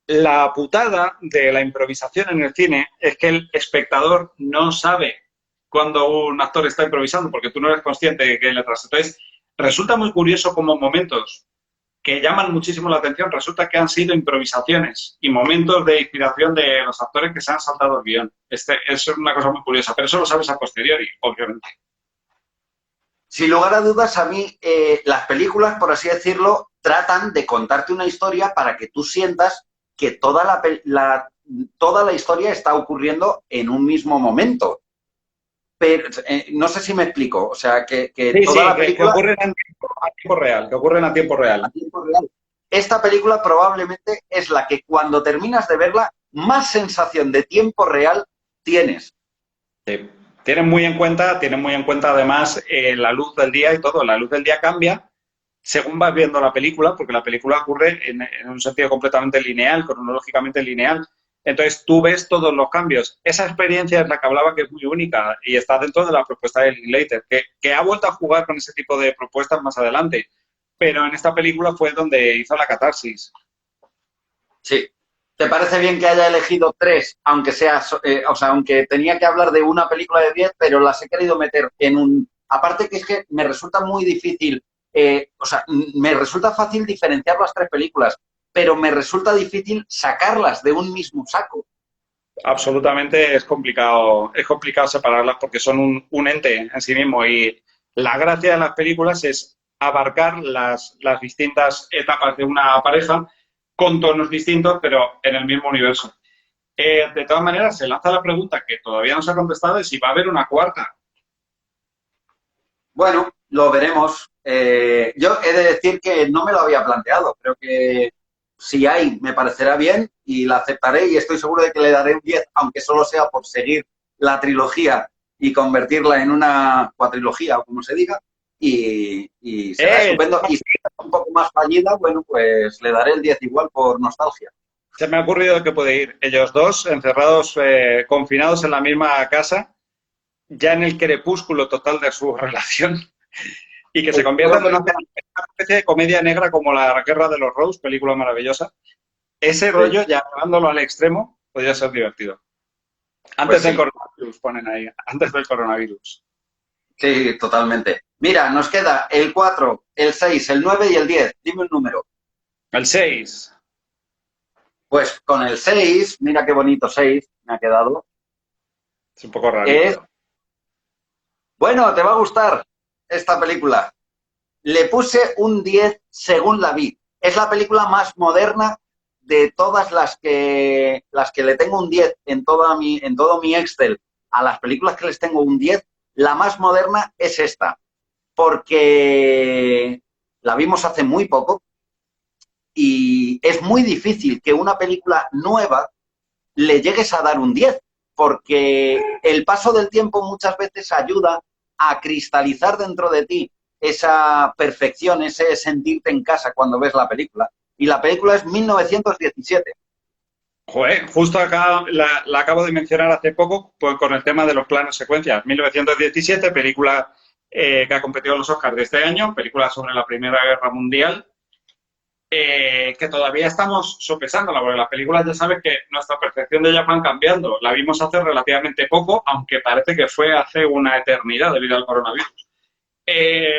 La putada de la improvisación en el cine es que el espectador no sabe cuando un actor está improvisando, porque tú no eres consciente de que hay detrás. Entonces, resulta muy curioso como momentos que llaman muchísimo la atención, resulta que han sido improvisaciones y momentos de inspiración de los actores que se han saltado el guión. Es una cosa muy curiosa, pero eso lo sabes a posteriori, obviamente. Sin lugar a dudas, a mí las películas, por así decirlo, tratan de contarte una historia para que tú sientas que toda la historia está ocurriendo en un mismo momento. Pero no sé si me explico. O sea, que Sí, toda sí, la que película ocurren a tiempo real, que ocurren a tiempo real. a tiempo real. Esta película probablemente es la que cuando terminas de verla, más sensación de tiempo real tienes. Sí. Tienen muy en cuenta además la luz del día y todo. La luz del día cambia según vas viendo la película, porque la película ocurre en un sentido completamente lineal, cronológicamente lineal. Entonces tú ves todos los cambios. Esa experiencia es la que hablaba, que es muy única y está dentro de la propuesta de Linklater, que ha vuelto a jugar con ese tipo de propuestas más adelante. Pero en esta película fue donde hizo la catarsis. Sí. ¿Te parece bien que haya elegido tres, aunque sea, o sea, aunque tenía que hablar de una película de 10, pero las he querido meter en un... Aparte que es que me resulta muy difícil, o sea, me resulta fácil diferenciar las tres películas, pero me resulta difícil sacarlas de un mismo saco. Absolutamente es complicado separarlas porque son un ente en sí mismo y la gracia de las películas es abarcar las distintas etapas de una pareja con tonos distintos, pero en el mismo universo. De todas maneras, se lanza la pregunta que todavía no se ha contestado de si va a haber una cuarta. Bueno, lo veremos. Yo he de decir que no me lo había planteado. Creo que si hay, me parecerá bien y la aceptaré y estoy seguro de que le daré un 10, aunque solo sea por seguir la trilogía y convertirla en una cuatrilogía, o como se diga, y será estupendo. Y si es un poco más fallida, bueno, pues le daré el 10 igual por nostalgia. Se me ha ocurrido que puede ir ellos dos encerrados, confinados en la misma casa, ya en el crepúsculo total de su relación. Y que se convierta en una especie de comedia negra como La Guerra de los Rose, película maravillosa. Ese rollo, ya llevándolo al extremo, podría ser divertido. Antes Pues del sí, coronavirus, ponen ahí. Antes del coronavirus. sí, totalmente. Mira, nos queda el 4, el 6, el 9 y el 10. Dime un número. El 6. Pues con el 6, mira qué bonito 6 me ha quedado. Es un poco Es, rarito. bueno, te va a gustar esta película. Le puse un 10 según la vi. Es la película más moderna de todas las que le tengo un 10 en todo mi Excel. A las películas que les tengo un 10, la más moderna es esta. Porque la vimos hace muy poco y es muy difícil que una película nueva le llegues a dar un 10, porque el paso del tiempo muchas veces ayuda a cristalizar dentro de ti esa perfección, ese sentirte en casa cuando ves la película. Y la película es 1917. Joder, justo acá la acabo de mencionar hace poco pues, con el tema de los planos secuencias. 1917, película que ha competido en los Oscars de este año, película sobre la Primera Guerra Mundial, que todavía estamos sopesándola, porque las películas ya sabes que nuestra percepción de ellas van cambiando. La vimos hace relativamente poco, aunque parece que fue hace una eternidad debido al coronavirus.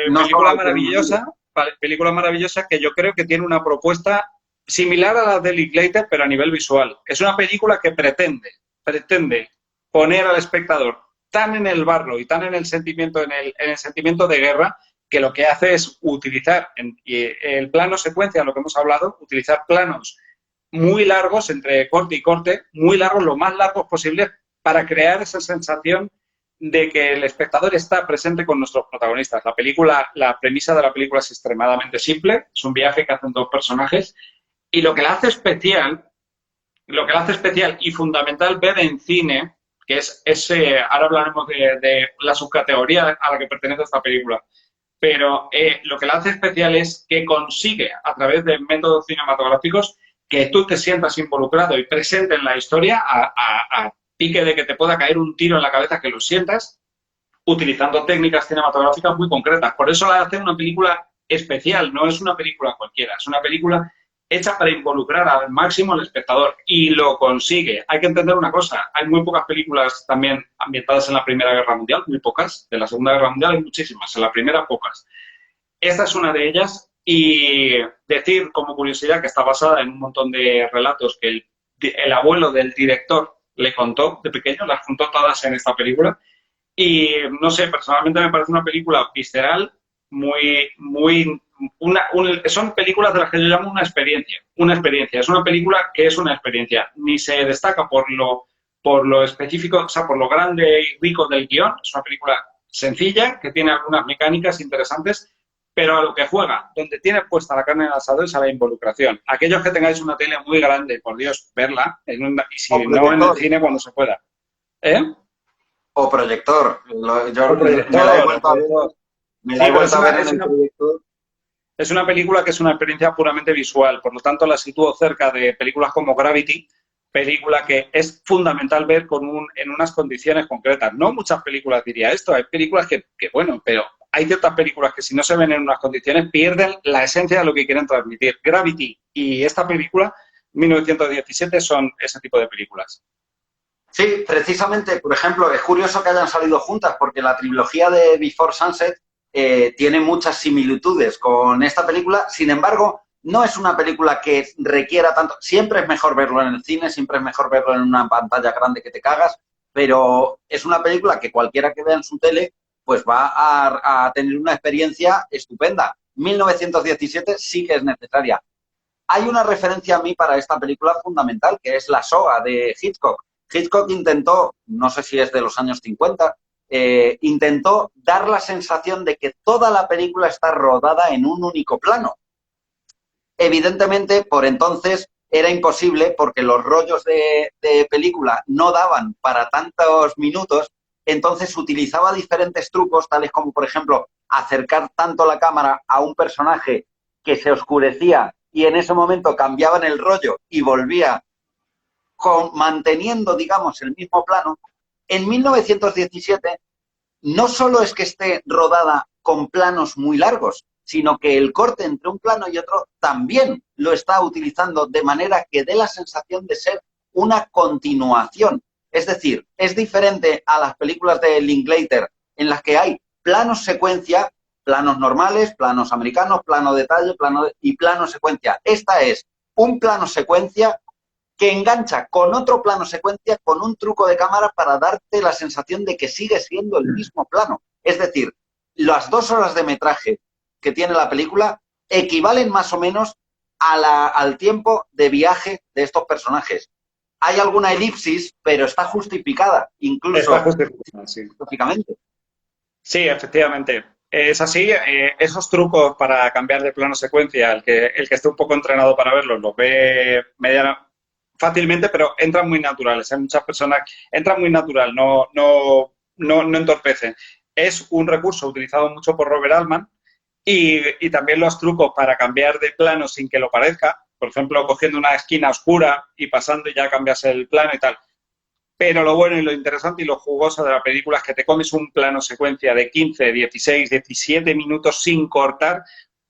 No solo Película el coronavirus. maravillosa, película maravillosa que yo creo que tiene una propuesta similar a la de Linklater, pero a nivel visual. Es una película que pretende poner al espectador tan en el barro y tan en el sentimiento, en el sentimiento de guerra, que lo que hace es utilizar el plano secuencia, lo que hemos hablado, utilizar planos muy largos, entre corte y corte, muy largos, lo más largos posible, para crear esa sensación de que el espectador está presente con nuestros protagonistas. La película, la premisa de la película es extremadamente simple, es un viaje que hacen dos personajes y lo que la hace especial y fundamental ver en cine, que es ese, ahora hablaremos de la subcategoría a la que pertenece esta película, pero lo que la hace especial es que consigue, a través de métodos cinematográficos, que tú te sientas involucrado y presente en la historia a pique de que te pueda caer un tiro en la cabeza, que lo sientas, utilizando técnicas cinematográficas muy concretas. Por eso la hace una película especial, no es una película cualquiera, es una película hecha para involucrar al máximo al espectador y lo consigue. Hay que entender una cosa, hay muy pocas películas también ambientadas en la Primera Guerra Mundial, muy pocas, de la Segunda Guerra Mundial hay muchísimas, en la Primera pocas. Esta es una de ellas y decir como curiosidad que está basada en un montón de relatos que el abuelo del director le contó de pequeño, las contó todas en esta película y no sé, personalmente me parece una película visceral, son películas de las que yo llamo una experiencia, es una película que es una experiencia, ni se destaca por lo específico, o sea, por lo grande y rico del guión, es una película sencilla, que tiene algunas mecánicas interesantes, pero a lo que juega, donde tiene puesta la carne en el asador es a la involucración. Aquellos que tengáis una tele muy grande, por Dios, verla, y O si no en el proyector. cine cuando se pueda. ¿Eh? O proyector. Yo O me la he proyector, o vuelto a ver, proyector. me la Sí, he pero vuelto a ver en el proyector. es una película que es una experiencia puramente visual, por lo tanto la sitúo cerca de películas como Gravity, película que es fundamental ver en unas condiciones concretas. No muchas películas diría esto, hay películas bueno, pero hay ciertas películas que si no se ven en unas condiciones pierden la esencia de lo que quieren transmitir. Gravity y esta película, 1917, son ese tipo de películas. Sí, precisamente, por ejemplo, es curioso que hayan salido juntas porque la trilogía de Before Sunset tiene muchas similitudes con esta película. Sin embargo, no es una película que requiera tanto. Siempre es mejor verlo en el cine, siempre es mejor verlo en una pantalla grande que te cagas, pero es una película que cualquiera que vea en su tele pues va a tener una experiencia estupenda. 1917 sí que es necesaria. Hay una referencia a mí para esta película fundamental, que es La soga de Hitchcock. Hitchcock intentó, no sé si es de los años 50, intentó dar la sensación de que toda la película está rodada en un único plano. Evidentemente, por entonces era imposible porque los rollos de película no daban para tantos minutos, entonces utilizaba diferentes trucos, tales como, por ejemplo, acercar tanto la cámara a un personaje que se oscurecía y en ese momento cambiaban el rollo y volvía manteniendo, digamos, el mismo plano. En 1917 no solo es que esté rodada con planos muy largos, sino que el corte entre un plano y otro también lo está utilizando de manera que dé la sensación de ser una continuación. Es decir, es diferente a las películas de Linklater en las que hay planos secuencia, planos normales, planos americanos, plano detalle, y plano secuencia. Esta es un plano secuencia que engancha con otro plano secuencia con un truco de cámara para darte la sensación de que sigue siendo el mismo plano. Es decir, las 2 horas de metraje que tiene la película equivalen más o menos al tiempo de viaje de estos personajes. Hay alguna elipsis, pero está justificada, Está incluso justificado, sí. científicamente. Sí, efectivamente. Es así, esos trucos para cambiar de plano secuencia, el que esté un poco entrenado para verlos, los ve fácilmente, pero entran muy naturales. Hay muchas personas, entran muy natural, no entorpecen. Es un recurso utilizado mucho por Robert Altman y también los trucos para cambiar de plano sin que lo parezca. por ejemplo, cogiendo una esquina oscura y pasando y ya cambias el plano y tal. Pero lo bueno y lo interesante y lo jugoso de la película es que te comes un plano secuencia de 15, 16, 17 minutos sin cortar,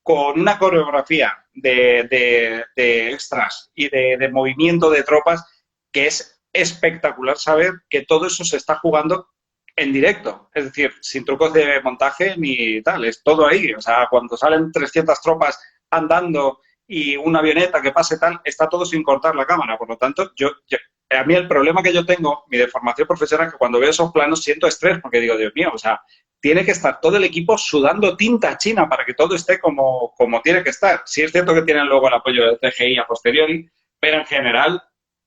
con una coreografía de extras y de movimiento de tropas que es espectacular saber que todo eso se está jugando en directo. Es decir, sin trucos de montaje ni tal, es todo ahí. O sea, cuando salen 300 tropas andando y una avioneta que pase tal, está todo sin cortar la cámara. Por lo tanto, a mí el problema que yo tengo, mi deformación profesional, es que cuando veo esos planos siento estrés porque digo, Dios mío, o sea, tiene que estar todo el equipo sudando tinta china para que todo esté como tiene que estar. Sí es cierto que tienen luego el apoyo del CGI a posteriori, pero en general,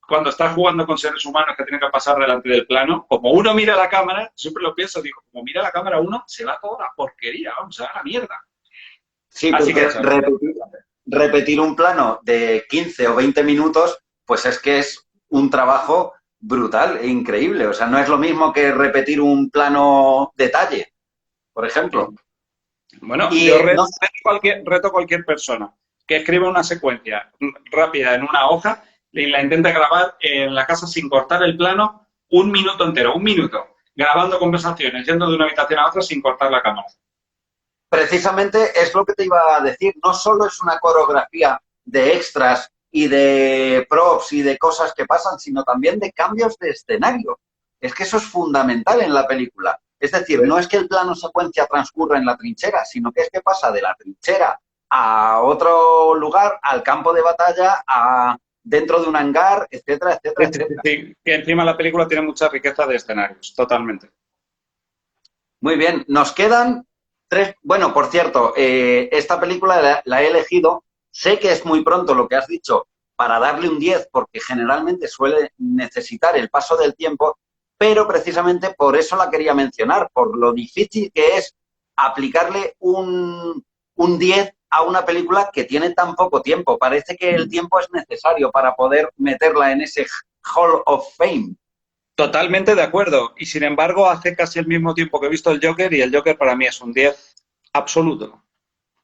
cuando estás jugando con seres humanos que tienen que pasar delante del plano, como uno mira la cámara, siempre lo pienso, digo, como mira la cámara uno, se va toda la porquería, vamos, se va a la mierda. Sí, Así que porque eso. repetir un plano de 15 o 20 minutos, pues es que es un trabajo brutal e increíble. O sea, no es lo mismo que repetir un plano detalle, por ejemplo. Bueno, Y yo no, reto a cualquier persona que escriba una secuencia rápida en una hoja y la intente grabar en la casa sin cortar el plano un minuto entero, un minuto, grabando conversaciones, yendo de una habitación a otra sin cortar la cámara. precisamente es lo que te iba a decir. No solo es una coreografía de extras y de props y de cosas que pasan, sino también de cambios de escenario. Es que eso es fundamental en la película. Es decir, no es que el plano secuencia transcurra en la trinchera, sino que es que pasa de la trinchera a otro lugar, al campo de batalla, a dentro de un hangar, etcétera, etcétera, Sí, sí, sí, etcétera. sí. Que encima la película tiene mucha riqueza de escenarios, totalmente. Muy bien, nos quedan tres. Bueno, por cierto, esta película la he elegido. Sé que es muy pronto lo que has dicho para darle un 10, porque generalmente suele necesitar el paso del tiempo, pero precisamente por eso la quería mencionar, por lo difícil que es aplicarle un 10 a una película que tiene tan poco tiempo. Parece que el tiempo es necesario para poder meterla en ese Hall of Fame. Totalmente de acuerdo. Y sin embargo, hace casi el mismo tiempo que he visto el Joker y el Joker para mí es un 10 absoluto.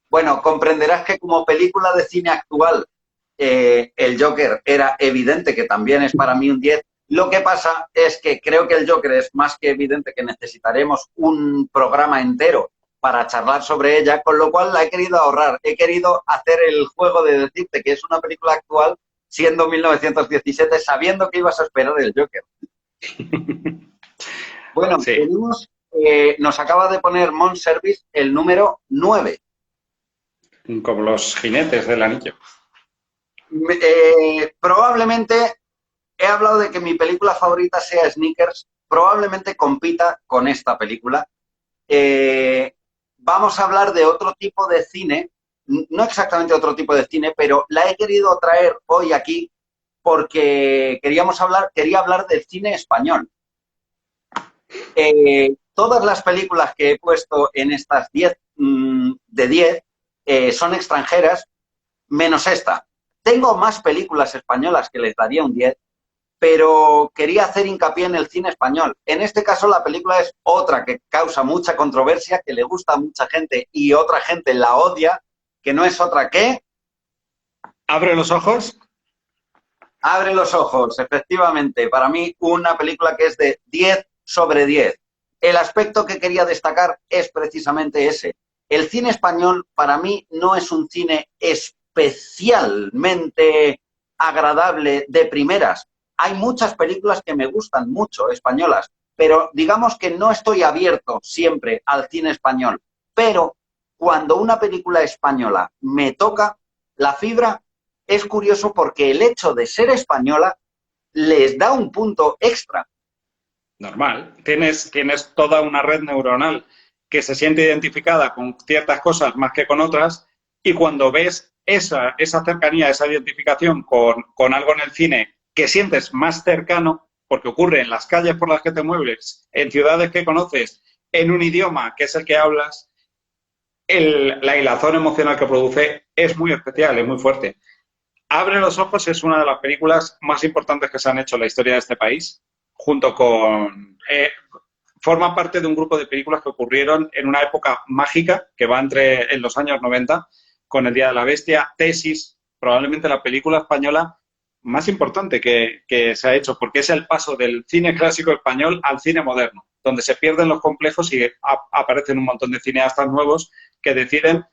Bueno, comprenderás que como película de cine actual, el Joker era evidente que también es para mí un 10. Lo que pasa es que creo que el Joker es más que evidente que necesitaremos un programa entero para charlar sobre ella, con lo cual la he querido ahorrar. He querido hacer el juego de decirte que es una película actual, siendo 1917, sabiendo que ibas a esperar el Joker. Bueno, Sí, tenemos, nos acaba de poner Mon Service el número 9. como los jinetes del anillo. Probablemente he hablado de que mi película favorita sea Sneakers, probablemente compita con esta película. Vamos a hablar de otro tipo de cine, no exactamente otro tipo de cine, pero la he querido traer hoy aquí porque quería hablar del cine español. Todas las películas que he puesto en estas 10 de 10 son extranjeras, menos esta. Tengo más películas españolas que les daría un 10, pero quería hacer hincapié en el cine español. En este caso, la película es otra que causa mucha controversia, que le gusta a mucha gente y otra gente la odia, que no es otra que Abre los ojos. Abre los ojos, efectivamente. Para mí, una película que es de 10 sobre 10. El aspecto que quería destacar es precisamente ese. El cine español, para mí, no es un cine especialmente agradable de primeras. Hay muchas películas que me gustan mucho, españolas, pero digamos que no estoy abierto siempre al cine español. Pero cuando una película española me toca la fibra, es curioso porque el hecho de ser española les da un punto extra. Normal. Tienes toda una red neuronal que se siente identificada con ciertas cosas más que con otras, y cuando ves esa cercanía, esa identificación con algo en el cine que sientes más cercano, porque ocurre en las calles por las que te mueves, en ciudades que conoces, en un idioma que es el que hablas, la hilazón emocional que produce es muy especial, es muy fuerte. Abre los ojos es una de las películas más importantes que se han hecho en la historia de este país, junto con... forma parte de un grupo de películas que ocurrieron en una época mágica que va en los años 90, con El Día de la Bestia, Tesis, probablemente la película española más importante que se ha hecho, porque es el paso del cine clásico español al cine moderno, donde se pierden los complejos y aparecen un montón de cineastas nuevos que deciden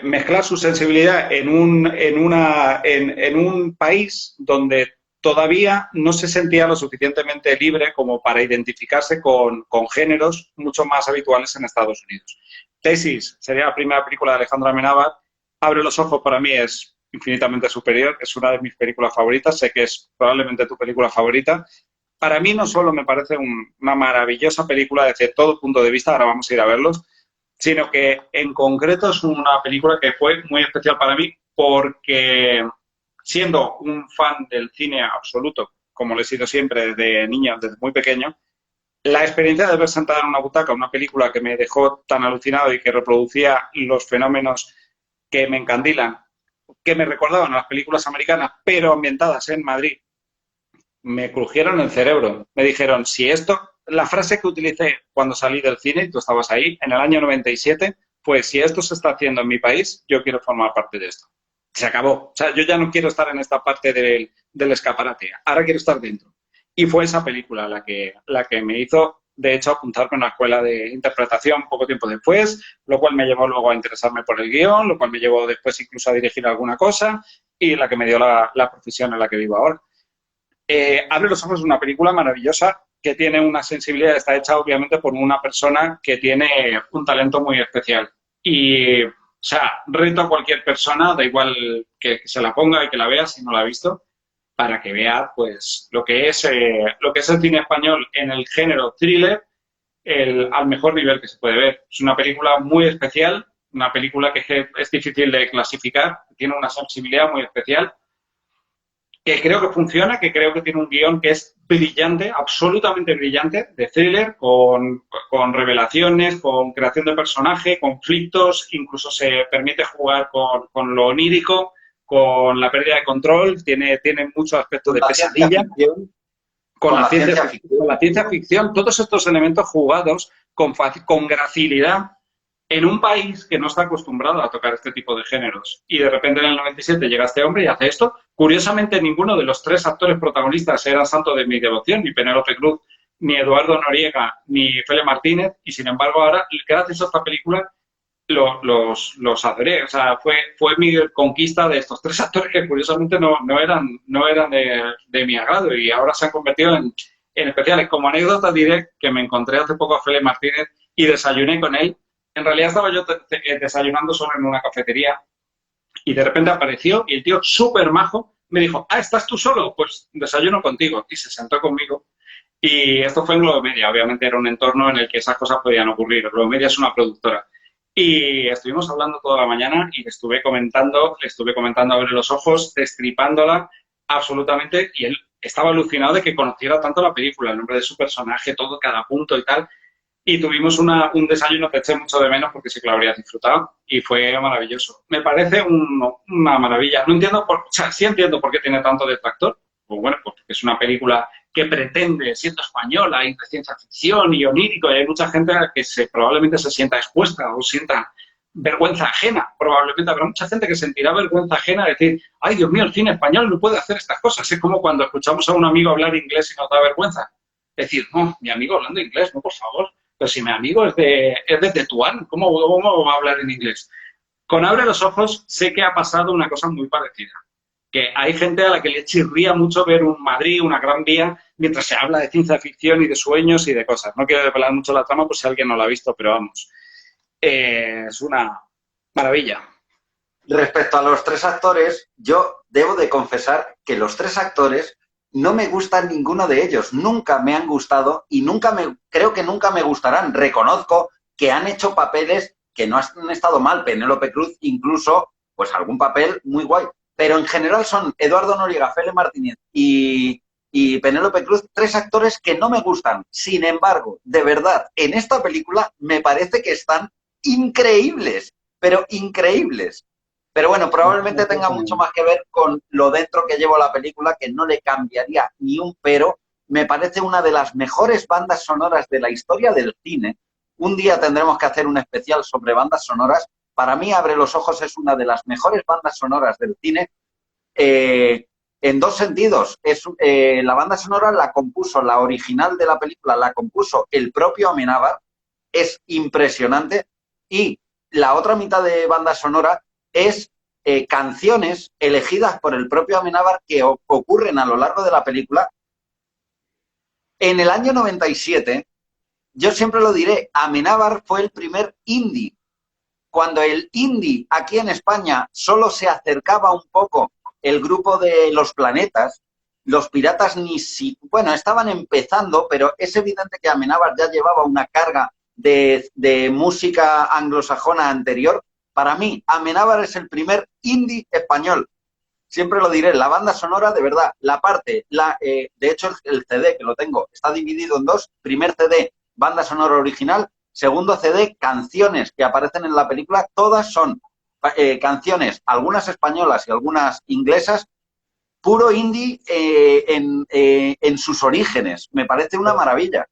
mezclar su sensibilidad en un país donde todavía no se sentía lo suficientemente libre como para identificarse con géneros mucho más habituales en Estados Unidos. Tesis sería la primera película de Alejandro Amenábar. Abre los ojos para mí es infinitamente superior, es una de mis películas favoritas, sé que es probablemente tu película favorita. Para mí no solo me parece una maravillosa película desde todo punto de vista, ahora vamos a ir a verlos, sino que en concreto es una película que fue muy especial para mí porque siendo un fan del cine absoluto, como lo he sido siempre desde niño, desde muy pequeño, la experiencia de ver sentada en una butaca una película que me dejó tan alucinado y que reproducía los fenómenos que me encandilan, que me recordaban a las películas americanas, pero ambientadas en Madrid, me crujieron el cerebro. Me dijeron, si esto, la frase que utilicé cuando salí del cine, y tú estabas ahí, en el año 97, fue, si esto se está haciendo en mi país, yo quiero formar parte de esto. Se acabó. O sea, yo ya no quiero estar en esta parte del escaparate. Ahora quiero estar dentro. Y fue esa película la que me hizo, de hecho, apuntarme a una escuela de interpretación poco tiempo después, lo cual me llevó luego a interesarme por el guión, lo cual me llevó después incluso a dirigir alguna cosa y la que me dio la profesión en la que vivo ahora. Abre los ojos es una película maravillosa que tiene una sensibilidad, está hecha obviamente por una persona que tiene un talento muy especial. Y, o sea, reto a cualquier persona, da igual que se la ponga y que la vea si no la ha visto, para que vea pues lo que es el cine español en el género thriller al mejor nivel que se puede ver. Es una película muy especial, una película que es difícil de clasificar, tiene una sensibilidad muy especial, que creo que funciona, que creo que tiene un guión que es brillante, absolutamente brillante, de thriller, con revelaciones, con creación de personaje, conflictos, incluso se permite jugar con lo onírico, con la pérdida de control, tiene mucho aspecto de pesadilla. Con la ciencia ficción, todos estos elementos jugados con facilidad en un país que no está acostumbrado a tocar este tipo de géneros. Y de repente en el 97 llega este hombre y hace esto. Curiosamente, ninguno de los tres actores protagonistas era santo de mi devoción, ni Penélope Cruz, ni Eduardo Noriega, ni Fele Martínez, y sin embargo ahora, gracias a esta película, los adoré. O sea, fue mi conquista de estos tres actores que curiosamente no eran de mi agrado y ahora se han convertido en especiales. Como anécdota diré que me encontré hace poco a Fele Martínez y desayuné con él. En realidad estaba yo desayunando solo en una cafetería y de repente apareció y el tío súper majo me dijo, ¿estás tú solo? Pues desayuno contigo. Y se sentó conmigo. Y esto fue en Globomedia. Obviamente era un entorno en el que esas cosas podían ocurrir. Globomedia es una productora. Y estuvimos hablando toda la mañana y le estuve comentando Abre los ojos, destripándola absolutamente. Y él estaba alucinado de que conociera tanto la película, el nombre de su personaje, todo, cada punto y tal. Y tuvimos un desayuno que eché mucho de menos porque sí que lo habría disfrutado y fue maravilloso. Me parece una maravilla. No entiendo, sí entiendo por qué tiene tanto detractor. Pues bueno, pues es una película que pretende, siendo española y de ciencia ficción y onírico, y hay mucha gente que probablemente se sienta expuesta o sienta vergüenza ajena. Probablemente habrá mucha gente que sentirá vergüenza ajena de decir, ay, Dios mío, el cine español no puede hacer estas cosas. Es como cuando escuchamos a un amigo hablar inglés y nos da vergüenza. Decir, no, mi amigo hablando inglés, no, por favor. Pero si mi amigo es de Tetuán, ¿cómo va a hablar en inglés? Con Abre los ojos sé que ha pasado una cosa muy parecida. Que hay gente a la que le chirría mucho ver un Madrid, una Gran Vía, mientras se habla de ciencia ficción y de sueños y de cosas. No quiero desvelar mucho la trama por si alguien no la ha visto, pero vamos. Es una maravilla. Respecto a los tres actores, yo debo de confesar que los tres actores no me gustan ninguno de ellos. Nunca me han gustado y creo que nunca me gustarán. Reconozco que han hecho papeles que no han estado mal. Penélope Cruz incluso, pues algún papel muy guay. Pero en general son Eduardo Noriega, Fele Martínez y Penélope Cruz, tres actores que no me gustan. Sin embargo, de verdad, en esta película me parece que están increíbles, pero increíbles. Pero bueno, probablemente tenga mucho más que ver con lo dentro que llevo la película, que no le cambiaría ni un pero. Me parece una de las mejores bandas sonoras de la historia del cine. Un día tendremos que hacer un especial sobre bandas sonoras, para mí Abre los ojos es una de las mejores bandas sonoras del cine, en dos sentidos. La banda sonora la compuso, la original de la película la compuso el propio Amenábar, es impresionante, y la otra mitad de banda sonora es canciones elegidas por el propio Amenábar que ocurren a lo largo de la película. En el año 97, yo siempre lo diré, Amenábar fue el primer indie. Cuando el indie aquí en España solo se acercaba un poco el grupo de Los Planetas, Los Piratas bueno, estaban empezando, pero es evidente que Amenábar ya llevaba una carga de música anglosajona anterior. Para mí, Amenábar es el primer indie español. Siempre lo diré, la banda sonora, de verdad, de hecho el CD que lo tengo está dividido en dos. Primer CD, banda sonora original. Segundo CD, canciones que aparecen en la película. Todas son canciones, algunas españolas y algunas inglesas, puro indie en sus orígenes. Me parece una maravilla.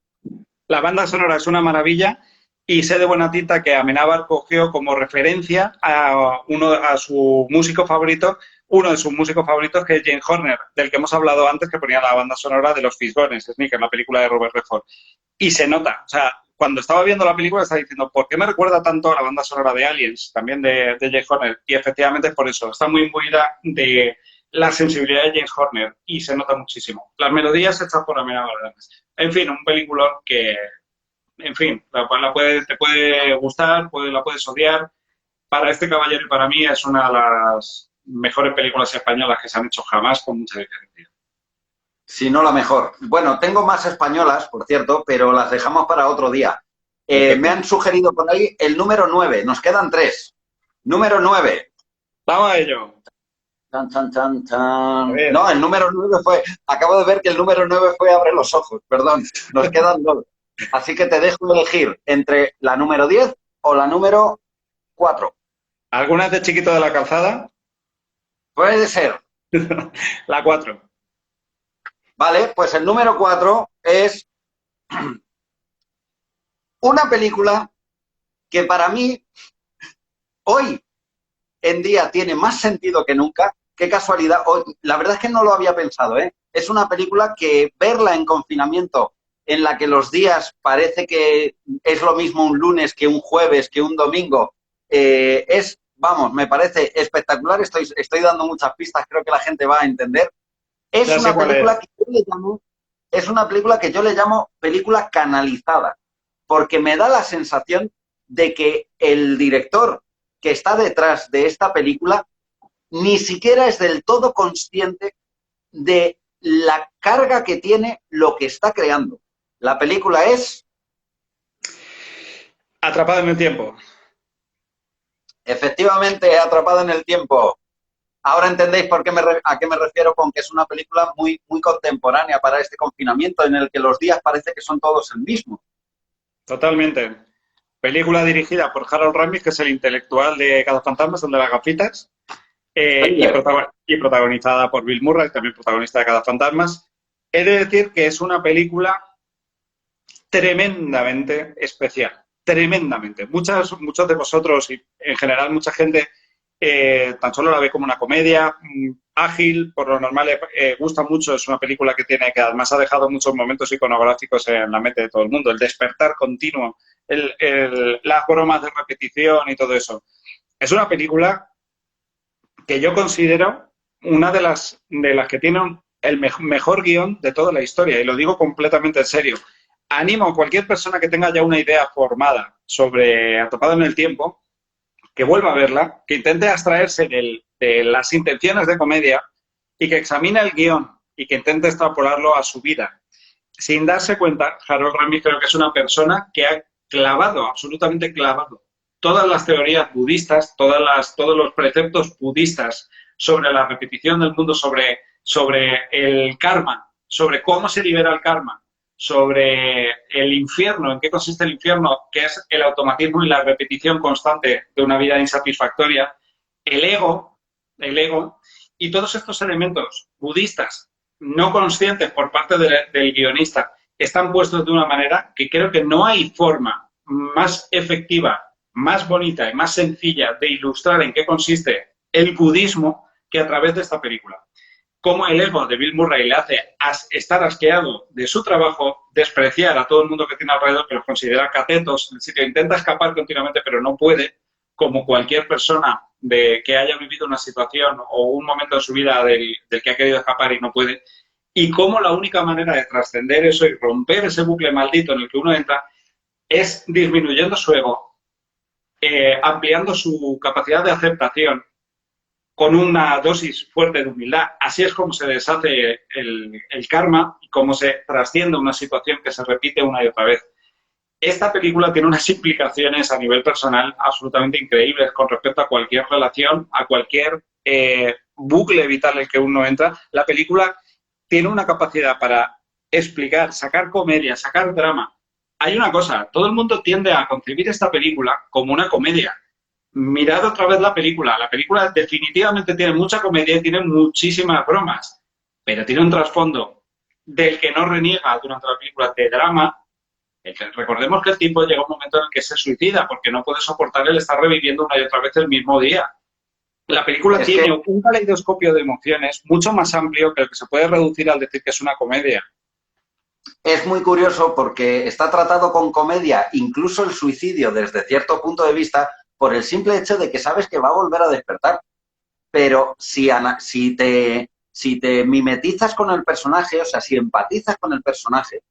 La banda sonora es una maravilla y sé de buena tinta que Amenábar cogió como referencia a su músico favorito, uno de sus músicos favoritos, que es James Horner, del que hemos hablado antes, que ponía la banda sonora de Los Fishbones, Sneaker, la película de Robert Redford. Y se nota, o sea, cuando estaba viendo la película estaba diciendo, ¿por qué me recuerda tanto a la banda sonora de Aliens, también de James Horner? Y efectivamente es por eso, está muy imbuida de la sensibilidad de James Horner y se nota muchísimo. Las melodías hechas por Amenábar, además. En fin, un peliculón que, en fin, te puede gustar, la puedes odiar. Para este caballero y para mí es una de las mejores películas españolas que se han hecho jamás, con mucha diferencia. Si no la mejor. Bueno, tengo más españolas, por cierto, pero las dejamos para otro día. Me han sugerido por ahí el número 9. Nos quedan 3. Número 9. Vamos a ello. Chan, chan, chan, chan. No, el número 9 fue... Acabo de ver que el número 9 fue Abre los ojos, perdón. Nos quedan 2. Así que te dejo elegir entre la número 10 o la número 4. ¿Alguna de Chiquito de la Calzada? Puede ser. La 4. Vale, pues el número 4 es una película que para mí hoy en día tiene más sentido que nunca. Qué casualidad. La verdad es que no lo había pensado, ¿eh? Es una película que verla en confinamiento, en la que los días parece que es lo mismo un lunes que un jueves, que un domingo, vamos, me parece espectacular. Estoy dando muchas pistas, creo que la gente va a entender. Es una película que yo le llamo película canalizada, porque me da la sensación de que el director que está detrás de esta película ni siquiera es del todo consciente de la carga que tiene lo que está creando. La película es... Atrapado en el tiempo. Efectivamente, Atrapado en el tiempo. Ahora entendéis a qué me refiero con que es una película muy, muy contemporánea para este confinamiento, en el que los días parece que son todos el mismo. Totalmente. Película dirigida por Harold Ramis, que es el intelectual de Cazafantasmas, el de las gafitas, y protagonizada por Bill Murray, también protagonista de Cazafantasmas. He de decir que es una película tremendamente especial. Tremendamente. Muchos de vosotros y en general mucha gente tan solo la ve como una comedia ágil, por lo normal gusta mucho, es una película que además ha dejado muchos momentos iconográficos en la mente de todo el mundo, el despertar continuo, las bromas de repetición y todo eso. Es una película que yo considero una de las que tiene el mejor guión de toda la historia, y lo digo completamente en serio. Animo a cualquier persona que tenga ya una idea formada sobre Atrapado en el tiempo, que vuelva a verla, que intente abstraerse de las intenciones de comedia y que examine el guión y que intente extrapolarlo a su vida. Sin darse cuenta, Harold Ramis creo que es una persona que ha clavado, absolutamente clavado, todas las teorías budistas, todos los preceptos budistas sobre la repetición del mundo, sobre el karma, sobre cómo se libera el karma, sobre el infierno, en qué consiste el infierno, que es el automatismo y la repetición constante de una vida insatisfactoria, el ego, y todos estos elementos budistas no conscientes por parte del guionista están puestos de una manera que creo que no hay forma más efectiva más bonita y más sencilla de ilustrar en qué consiste el budismo que a través de esta película. Cómo el ego de Bill Murray le hace estar asqueado de su trabajo, despreciar a todo el mundo que tiene alrededor, que los considera catetos, es decir, que intenta escapar continuamente, pero no puede, como cualquier persona que haya vivido una situación o un momento de su vida del que ha querido escapar y no puede, y cómo la única manera de trascender eso y romper ese bucle maldito en el que uno entra es disminuyendo su ego, ampliando su capacidad de aceptación con una dosis fuerte de humildad. Así es como se deshace el karma y cómo se trasciende una situación que se repite una y otra vez. Esta película tiene unas implicaciones a nivel personal absolutamente increíbles con respecto a cualquier relación, a cualquier bucle vital en el que uno entra. La película tiene una capacidad para explicar, sacar comedia, sacar drama. Hay una cosa, todo el mundo tiende a concebir esta película como una comedia. Mirad otra vez la película. La película definitivamente tiene mucha comedia y tiene muchísimas bromas, pero tiene un trasfondo del que no reniega durante la película de drama. Recordemos que el tipo llega un momento en el que se suicida porque no puede soportar el estar reviviendo una y otra vez el mismo día. La película tiene un caleidoscopio de emociones mucho más amplio que el que se puede reducir al decir que es una comedia. Es muy curioso porque está tratado con comedia, incluso el suicidio desde cierto punto de vista, por el simple hecho de que sabes que va a volver a despertar. Pero si te mimetizas con el personaje, o sea, si empatizas con el personaje,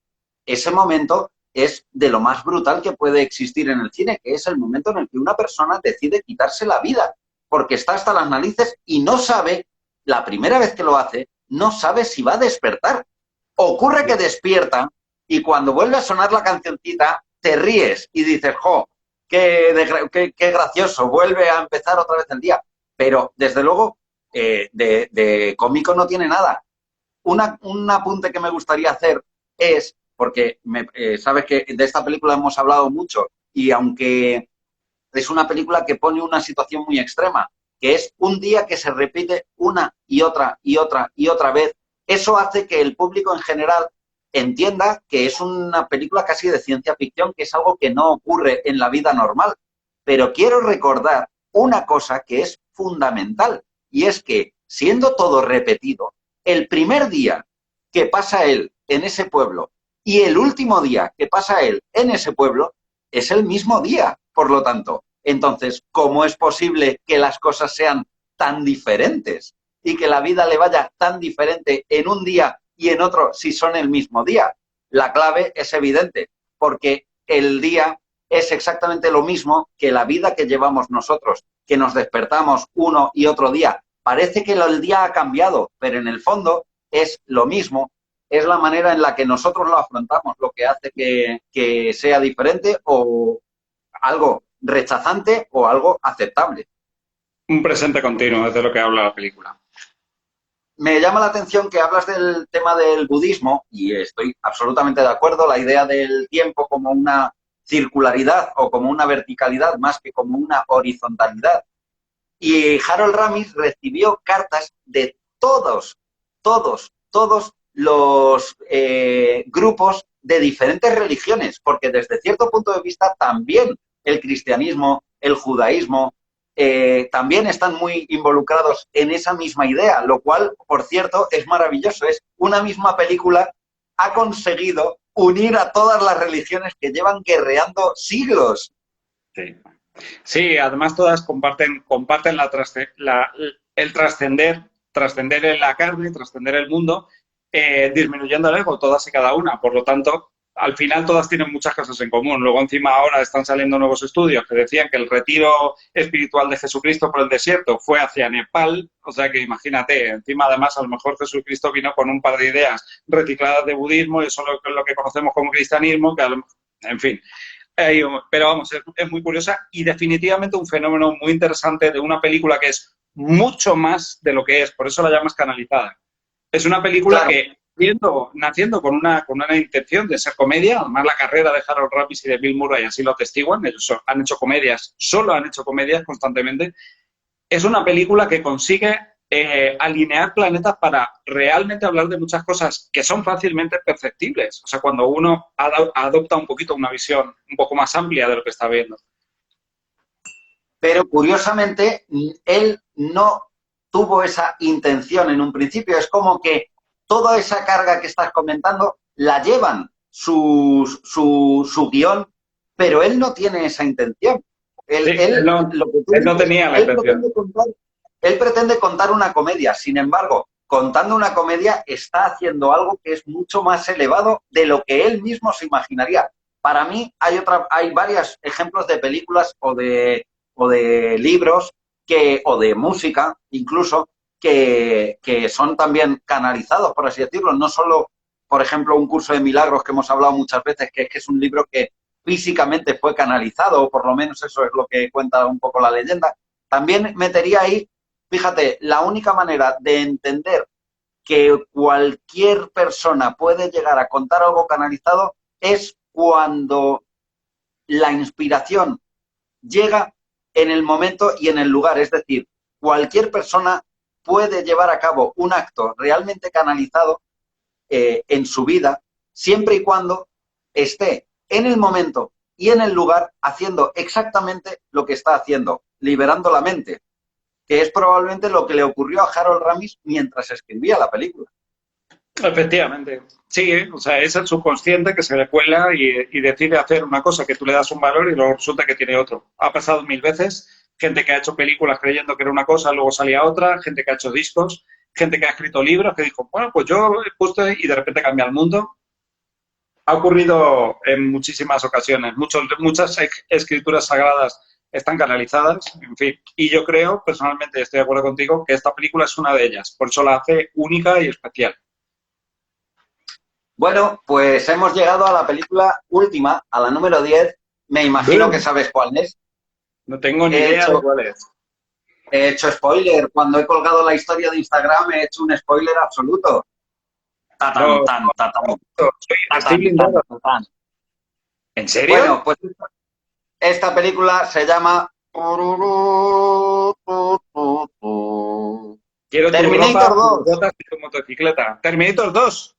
ese momento es de lo más brutal que puede existir en el cine, que es el momento en el que una persona decide quitarse la vida, porque está hasta las narices y no sabe, la primera vez que lo hace, no sabe si va a despertar. Ocurre que despierta y cuando vuelve a sonar la cancioncita, te ríes y dices, ¡jo! Qué gracioso, vuelve a empezar otra vez el día. Pero, desde luego, de cómico no tiene nada. Un apunte que me gustaría hacer es, porque sabes que de esta película hemos hablado mucho, y aunque es una película que pone una situación muy extrema, que es un día que se repite una y otra y otra y otra vez, eso hace que el público en general entienda que es una película casi de ciencia ficción, que es algo que no ocurre en la vida normal. Pero quiero recordar una cosa que es fundamental, y es que, siendo todo repetido, el primer día que pasa él en ese pueblo y el último día que pasa él en ese pueblo es el mismo día, por lo tanto. Entonces, ¿cómo es posible que las cosas sean tan diferentes y que la vida le vaya tan diferente en un día y en otro si son el mismo día? La clave es evidente, porque el día es exactamente lo mismo que la vida que llevamos nosotros, que nos despertamos uno y otro día. Parece que el día ha cambiado, pero en el fondo es lo mismo. Es la manera en la que nosotros lo afrontamos lo que hace que sea diferente o algo rechazante o algo aceptable. Un presente continuo, es de lo que habla la película. Me llama la atención que hablas del tema del budismo y estoy absolutamente de acuerdo. La idea del tiempo como una circularidad o como una verticalidad más que como una horizontalidad. Y Harold Ramis recibió cartas de todos los grupos de diferentes religiones, porque desde cierto punto de vista también el cristianismo, el judaísmo, también están muy involucrados en esa misma idea, lo cual, por cierto, es maravilloso. Es una misma película ha conseguido unir a todas las religiones que llevan guerreando siglos. Sí. Sí, además todas comparten el trascender en la carne, trascender el mundo, disminuyendo el ego, todas y cada una. Por lo tanto, al final todas tienen muchas cosas en común. Luego encima ahora están saliendo nuevos estudios que decían que el retiro espiritual de Jesucristo por el desierto fue hacia Nepal. O sea que imagínate, encima además a lo mejor Jesucristo vino con un par de ideas recicladas de budismo y eso es lo que conocemos como cristianismo, que en fin. Pero vamos, es muy curiosa y definitivamente un fenómeno muy interesante de una película que es mucho más de lo que es, por eso la llamas canalizada. Es una película que, naciendo con una intención de ser comedia, además la carrera de Harold Ramis y de Bill Murray así lo atestiguan, ellos han hecho comedias, solo han hecho comedias constantemente, es una película que consigue alinear planetas para realmente hablar de muchas cosas que son fácilmente perceptibles. O sea, cuando uno adopta un poquito una visión un poco más amplia de lo que está viendo. Pero curiosamente, él no tuvo esa intención en un principio. Es como que toda esa carga que estás comentando la llevan su guión, pero él no tiene esa intención. Sí, Lo que tú él no dices, tenía la intención. él pretende contar una comedia. Sin embargo, contando una comedia está haciendo algo que es mucho más elevado de lo que él mismo se imaginaría. Para mí hay varios ejemplos de películas o de libros o de música incluso que son también canalizados, por así decirlo. No solo, por ejemplo, un curso de milagros que hemos hablado muchas veces, que es un libro que físicamente fue canalizado, o por lo menos eso es lo que cuenta un poco la leyenda. También metería ahí, fíjate, la única manera de entender que cualquier persona puede llegar a contar algo canalizado es cuando la inspiración llega en el momento y en el lugar. Es decir, cualquier persona puede llevar a cabo un acto realmente canalizado en su vida, siempre y cuando esté en el momento y en el lugar haciendo exactamente lo que está haciendo, liberando la mente, que es probablemente lo que le ocurrió a Harold Ramis mientras escribía la película. Efectivamente. Sí, o sea, es el subconsciente que se le cuela y decide hacer una cosa que tú le das un valor y luego resulta que tiene otro. Ha pasado 1000 veces. Gente que ha hecho películas creyendo que era una cosa, luego salía otra. Gente que ha hecho discos. Gente que ha escrito libros que dijo, bueno, pues yo he puesto y de repente cambia el mundo. Ha ocurrido en muchísimas ocasiones. Muchas escrituras sagradas están canalizadas, en fin. Y yo creo, personalmente, estoy de acuerdo contigo, que esta película es una de ellas. Por eso la hace única y especial. Bueno, pues hemos llegado a la película última, a la número 10. Me imagino que sabes cuál es. No tengo ni He idea de hecho, cuál es. he hecho spoiler. Cuando he colgado la historia de Instagram he hecho un spoiler absoluto. No, Tatán, tan, tatán, estoy tatán, tan, blindado. tatán. ¿En serio? Bueno, pues esta película se llama Quiero tu ropa, Terminator tus 2. botas y tu motocicleta. Terminator 2.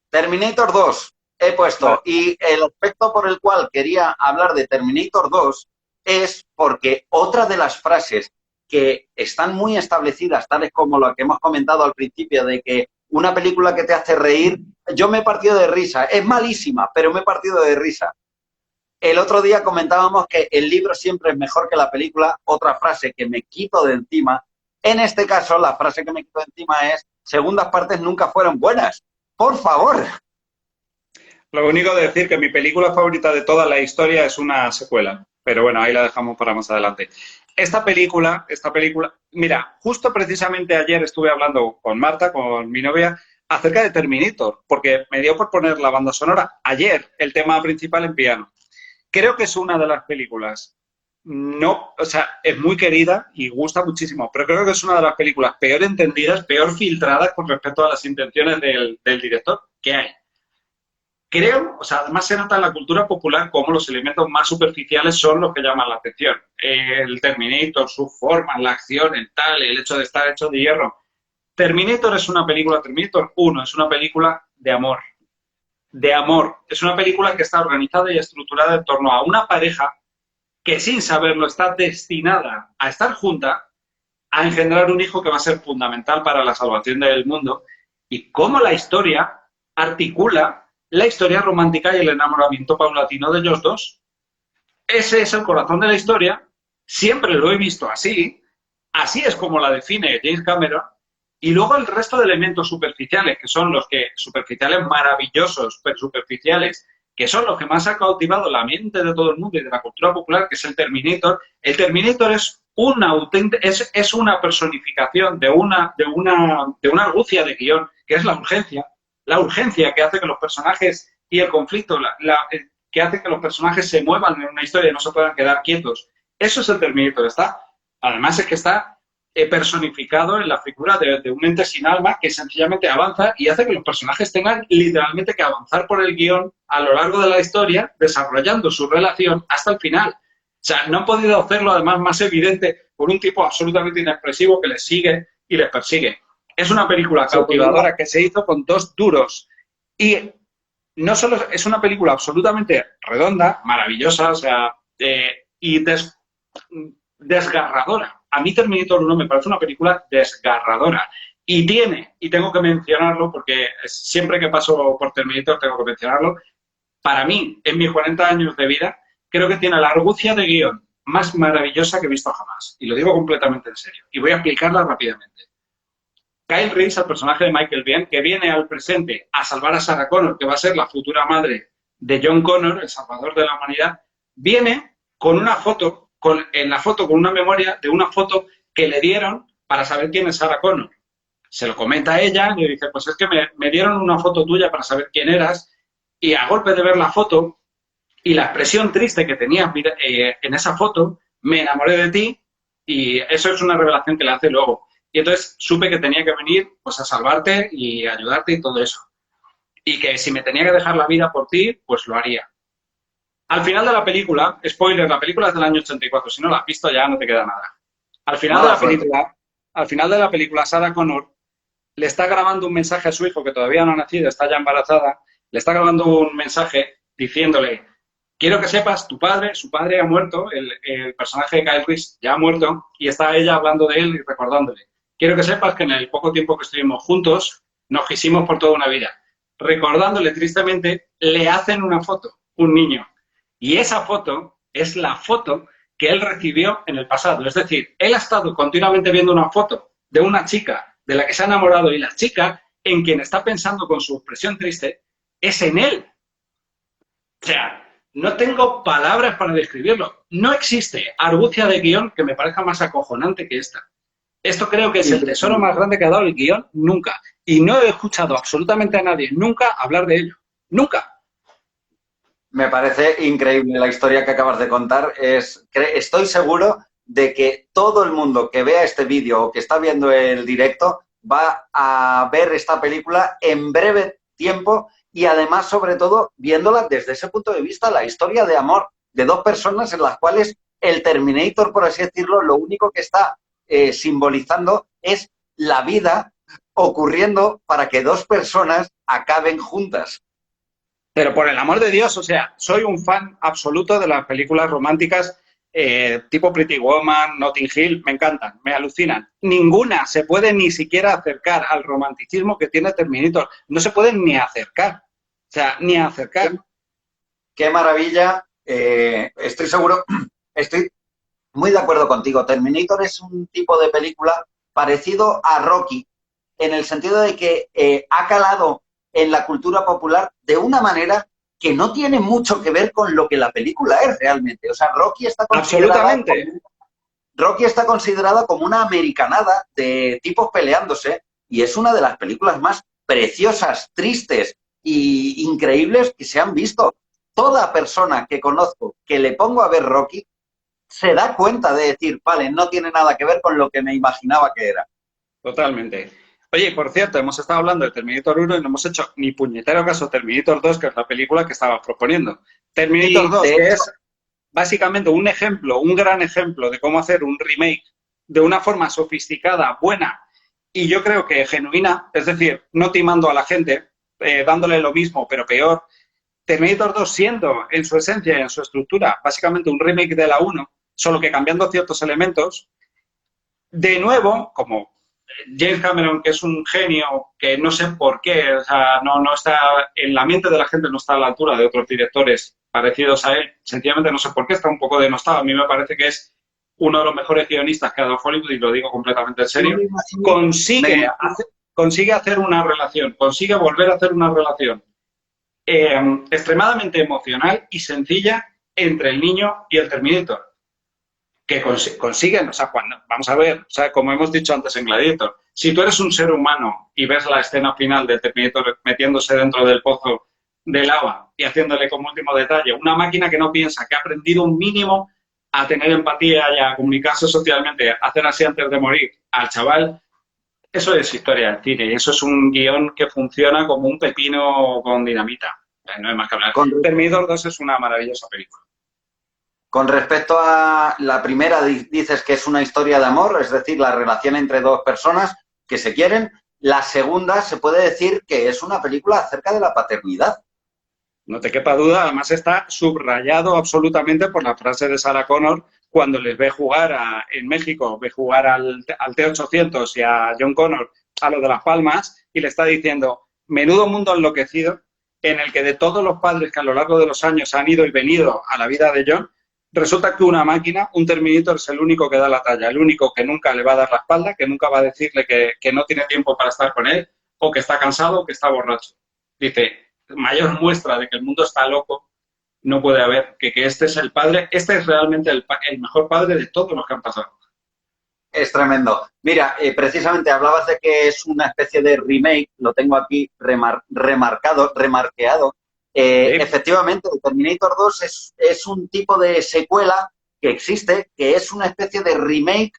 Terminator 2 he Vale. puesto, y el aspecto por el cual quería hablar de Terminator 2 es porque otra de las frases que están muy establecidas, tales como lo que hemos comentado al principio, de que una película que te hace reír, yo me he partido de risa, es malísima, pero me he partido de risa. El otro día comentábamos que el libro siempre es mejor que la película, otra frase que me quito de encima. En este caso, la frase que me quito de encima es: segundas partes nunca fueron buenas. Por favor. Lo único de decir que mi película favorita de toda la historia es una secuela. Pero bueno, ahí la dejamos para más adelante. Esta película, mira, justo precisamente ayer estuve hablando con Marta, con mi novia, acerca de Terminator, porque me dio por poner la banda sonora. Ayer, el tema principal en piano. Creo que es una de las películas, no, o sea, es muy querida y gusta muchísimo, pero creo que es una de las películas peor entendidas, peor filtradas con respecto a las intenciones del director que hay. Creo, o sea, además se nota en la cultura popular cómo los elementos más superficiales son los que llaman la atención. El Terminator, su forma, la acción, el tal, el hecho de estar hecho de hierro. Terminator es una película, Terminator 1 es una película de amor. De amor. Es una película que está organizada y estructurada en torno a una pareja que sin saberlo está destinada a estar junta, a engendrar un hijo que va a ser fundamental para la salvación del mundo, y cómo la historia articula la historia romántica y el enamoramiento paulatino de ellos dos. Ese es el corazón de la historia, siempre lo he visto así, así es como la define James Cameron, y luego el resto de elementos superficiales, que son los que, superficiales maravillosos, pero superficiales, que son los que más ha cautivado la mente de todo el mundo y de la cultura popular, que es el Terminator. El Terminator es es una personificación de una argucia de guión, que es la urgencia que hace que los personajes y el conflicto, que hace que los personajes se muevan en una historia y no se puedan quedar quietos. Eso es el Terminator, está. Además es que está personificado en la figura de un ente sin alma que sencillamente avanza y hace que los personajes tengan literalmente que avanzar por el guión a lo largo de la historia, desarrollando su relación hasta el final. O sea, no han podido hacerlo además más evidente por un tipo absolutamente inexpresivo que les sigue y les persigue. Es una película cautivadora que se hizo con dos duros y no solo es una película absolutamente redonda, maravillosa, o sea, y desgarradora. A mí Terminator 1 me parece una película desgarradora. Y tengo que mencionarlo porque siempre que paso por Terminator tengo que mencionarlo, para mí, en mis 40 años de vida, creo que tiene la argucia de guión más maravillosa que he visto jamás. Y lo digo completamente en serio. Y voy a explicarla rápidamente. Kyle Reese, el personaje de Michael Biehn, que viene al presente a salvar a Sarah Connor, que va a ser la futura madre de John Connor, el salvador de la humanidad, viene con una foto, en la foto con una memoria de una foto que le dieron para saber quién es Sarah Connor. Se lo comenta a ella y le dice, pues es que me dieron una foto tuya para saber quién eras, y a golpe de ver la foto y la expresión triste que tenías en esa foto, me enamoré de ti, y eso es una revelación que le hace luego. Y entonces supe que tenía que venir pues a salvarte y ayudarte y todo eso. Y que si me tenía que dejar la vida por ti, pues lo haría. Al final de la película, spoiler, la película es del año 84, si no la has visto ya no te queda nada. Al final de la película, Sarah Connor le está grabando un mensaje a su hijo, que todavía no ha nacido, está ya embarazada, le está grabando un mensaje diciéndole, quiero que sepas, su padre ha muerto, el personaje de Kyle Reese ya ha muerto, y está ella hablando de él y recordándole. Quiero que sepas que en el poco tiempo que estuvimos juntos, nos quisimos por toda una vida. Recordándole tristemente, le hacen una foto, un niño. Y esa foto es la foto que él recibió en el pasado. Es decir, él ha estado continuamente viendo una foto de una chica de la que se ha enamorado, y la chica en quien está pensando con su expresión triste es en él. O sea, no tengo palabras para describirlo. No existe argucia de guión que me parezca más acojonante que esta. Esto creo que es el tesoro más grande que ha dado el guión nunca. Y no he escuchado absolutamente a nadie nunca hablar de ello. Nunca. Me parece increíble la historia que acabas de contar. Estoy seguro de que todo el mundo que vea este vídeo o que está viendo el directo va a ver esta película en breve tiempo y además, sobre todo, viéndola desde ese punto de vista, la historia de amor de dos personas en las cuales el Terminator, por así decirlo, lo único que está simbolizando es la vida ocurriendo para que dos personas acaben juntas. Pero por el amor de Dios, o sea, soy un fan absoluto de las películas románticas tipo Pretty Woman, Notting Hill, me encantan, me alucinan. Ninguna se puede ni siquiera acercar al romanticismo que tiene Terminator. No se pueden ni acercar. O sea, ni acercar. Qué maravilla. Estoy seguro, estoy muy de acuerdo contigo. Terminator es un tipo de película parecido a Rocky, en el sentido de que ha calado en la cultura popular de una manera que no tiene mucho que ver con lo que la película es realmente. O sea, Rocky está considerada como una americanada de tipos peleándose, y es una de las películas más preciosas, tristes e increíbles que se han visto. Toda persona que conozco que le pongo a ver Rocky se da cuenta de decir, vale, no tiene nada que ver con lo que me imaginaba que era. Totalmente. Oye, por cierto, hemos estado hablando de Terminator 1 y no hemos hecho ni puñetero caso a Terminator 2, que es la película que estaba proponiendo. Terminator 2, que es básicamente un ejemplo, un gran ejemplo de cómo hacer un remake de una forma sofisticada, buena y yo creo que genuina, es decir, no timando a la gente, dándole lo mismo pero peor. Terminator 2 siendo en su esencia y en su estructura básicamente un remake de la 1, solo que cambiando ciertos elementos. De nuevo, como James Cameron, que es un genio, que no sé por qué, o sea, no está en la mente de la gente, no está a la altura de otros directores parecidos a él, sencillamente no sé por qué, está un poco denostado. A mí me parece que es uno de los mejores guionistas que ha dado Hollywood, y lo digo completamente en serio. Consigue hacer una relación, consigue volver a hacer una relación extremadamente emocional y sencilla entre el niño y el Terminator, que consiguen, o sea, vamos a ver, o sea, como hemos dicho antes en Gladiator, si tú eres un ser humano y ves la escena final de Terminator metiéndose dentro del pozo de lava y haciéndole como último detalle, una máquina que no piensa, que ha aprendido un mínimo a tener empatía y a comunicarse socialmente, a hacer así antes de morir al chaval, eso es historia del cine, y eso es un guión que funciona como un pepino con dinamita. No hay más que hablar. Terminator 2 es una maravillosa película. Con respecto a la primera, dices que es una historia de amor, es decir, la relación entre dos personas que se quieren. La segunda se puede decir que es una película acerca de la paternidad. No te quepa duda, además está subrayado absolutamente por la frase de Sarah Connor cuando les ve jugar en México, ve jugar al T-800 y a John Connor, a lo de Las Palmas, y le está diciendo, menudo mundo enloquecido, en el que de todos los padres que a lo largo de los años han ido y venido a la vida de John, resulta que una máquina, un Terminator, es el único que da la talla, el único que nunca le va a dar la espalda, que nunca va a decirle que no tiene tiempo para estar con él, o que está cansado, o que está borracho. Dice, mayor muestra de que el mundo está loco no puede haber, que este es el padre, este es realmente el mejor padre de todos los que han pasado. Es tremendo. Mira, precisamente hablabas de que es una especie de remake, lo tengo aquí remarqueado. Sí. Efectivamente, Terminator 2 es un tipo de secuela que existe, que es una especie de remake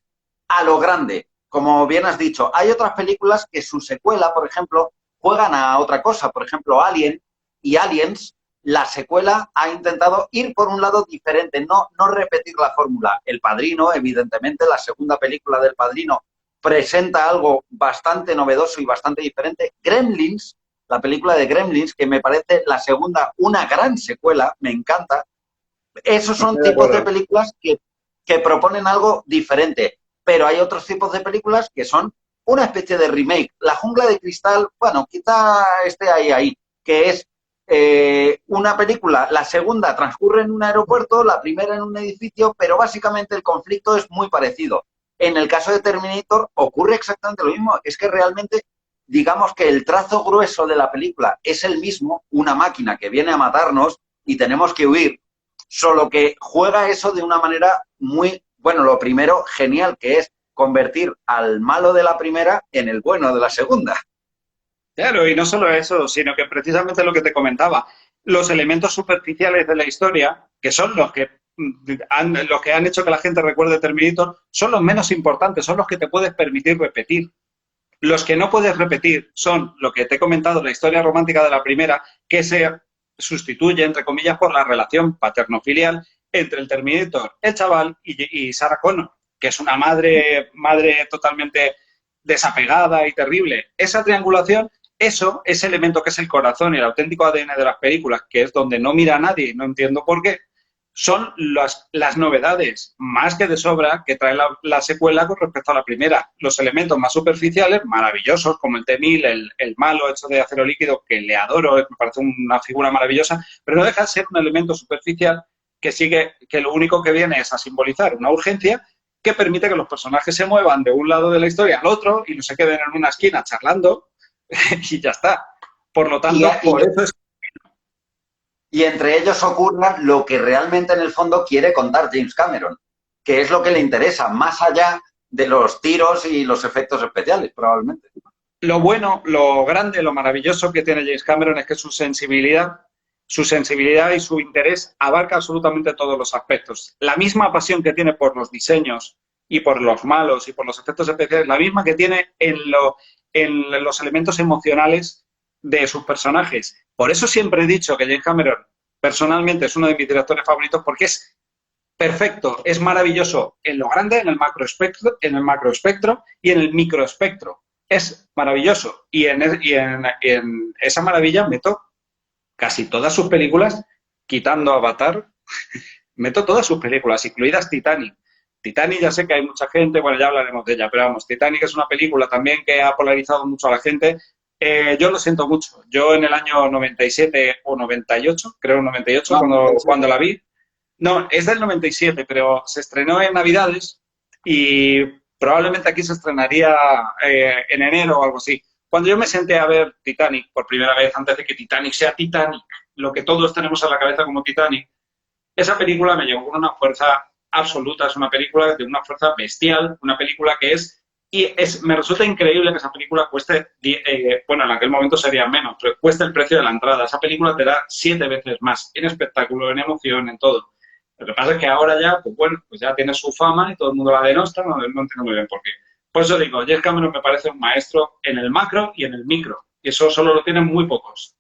a lo grande. Como bien has dicho, hay otras películas que su secuela, por ejemplo, juegan a otra cosa. Por ejemplo, Alien y Aliens, la secuela ha intentado ir por un lado diferente, no repetir la fórmula. El Padrino, evidentemente, la segunda película del Padrino presenta algo bastante novedoso y bastante diferente. Gremlins, la película de Gremlins, que me parece la segunda una gran secuela, me encanta. Esos son tipos de películas que proponen algo diferente, pero hay otros tipos de películas que son una especie de remake. La Jungla de Cristal, bueno, quizá esté ahí, que es una película, la segunda transcurre en un aeropuerto, la primera en un edificio, pero básicamente el conflicto es muy parecido. En el caso de Terminator ocurre exactamente lo mismo, es que realmente digamos que el trazo grueso de la película es el mismo, una máquina que viene a matarnos y tenemos que huir, solo que juega eso de una manera muy, bueno, lo primero, genial, que es convertir al malo de la primera en el bueno de la segunda. Claro, y no solo eso, sino que precisamente lo que te comentaba, los elementos superficiales de la historia, que son los que han hecho que la gente recuerde Terminator, son los menos importantes, son los que te puedes permitir repetir. Los que no puedes repetir son lo que te he comentado, la historia romántica de la primera, que se sustituye, entre comillas, por la relación paterno-filial entre el Terminator, el chaval, y Sarah Connor, que es una madre totalmente desapegada y terrible. Esa triangulación, eso, ese elemento que es el corazón y el auténtico ADN de las películas, que es donde no mira a nadie y no entiendo por qué, son las novedades más que de sobra que trae la secuela con respecto a la primera. Los elementos más superficiales, maravillosos, como el T-1000, el malo hecho de acero líquido, que le adoro, me parece una figura maravillosa, pero no deja de ser un elemento superficial que lo único que viene es a simbolizar una urgencia que permite que los personajes se muevan de un lado de la historia al otro y no se queden en una esquina charlando y ya está. Por lo tanto, por eso es... Y entre ellos ocurra lo que realmente en el fondo quiere contar James Cameron, que es lo que le interesa, más allá de los tiros y los efectos especiales, probablemente. Lo bueno, lo grande, lo maravilloso que tiene James Cameron es que su sensibilidad y su interés abarca absolutamente todos los aspectos. La misma pasión que tiene por los diseños y por los malos y por los efectos especiales, la misma que tiene en los elementos emocionales de sus personajes. Por eso siempre he dicho que James Cameron personalmente es uno de mis directores favoritos, porque es perfecto, es maravilloso en lo grande, en el macroespectro y en el microespectro. Es maravilloso. Y en esa maravilla meto casi todas sus películas, quitando Avatar, meto todas sus películas, incluidas Titanic. Titanic, ya sé que hay mucha gente, bueno, ya hablaremos de ella, pero vamos, Titanic es una película también que ha polarizado mucho a la gente. Yo lo siento mucho. Yo en el año 97 o 98, creo 98, cuando la vi. No, es del 97, pero se estrenó en Navidades y probablemente aquí se estrenaría en enero o algo así. Cuando yo me senté a ver Titanic por primera vez, antes de que Titanic sea Titanic, lo que todos tenemos en la cabeza como Titanic, esa película me llegó con una fuerza absoluta, es una película de una fuerza bestial, una película que me resulta increíble que esa película cueste, bueno, en aquel momento sería menos, pero cueste el precio de la entrada. Esa película te da 7 veces más en espectáculo, en emoción, en todo. Lo que pasa es que ahora ya, pues bueno, pues ya tiene su fama y todo el mundo la denosta, no entiendo muy bien por qué. Por eso digo, James Cameron me parece un maestro en el macro y en el micro, y eso solo lo tienen muy pocos.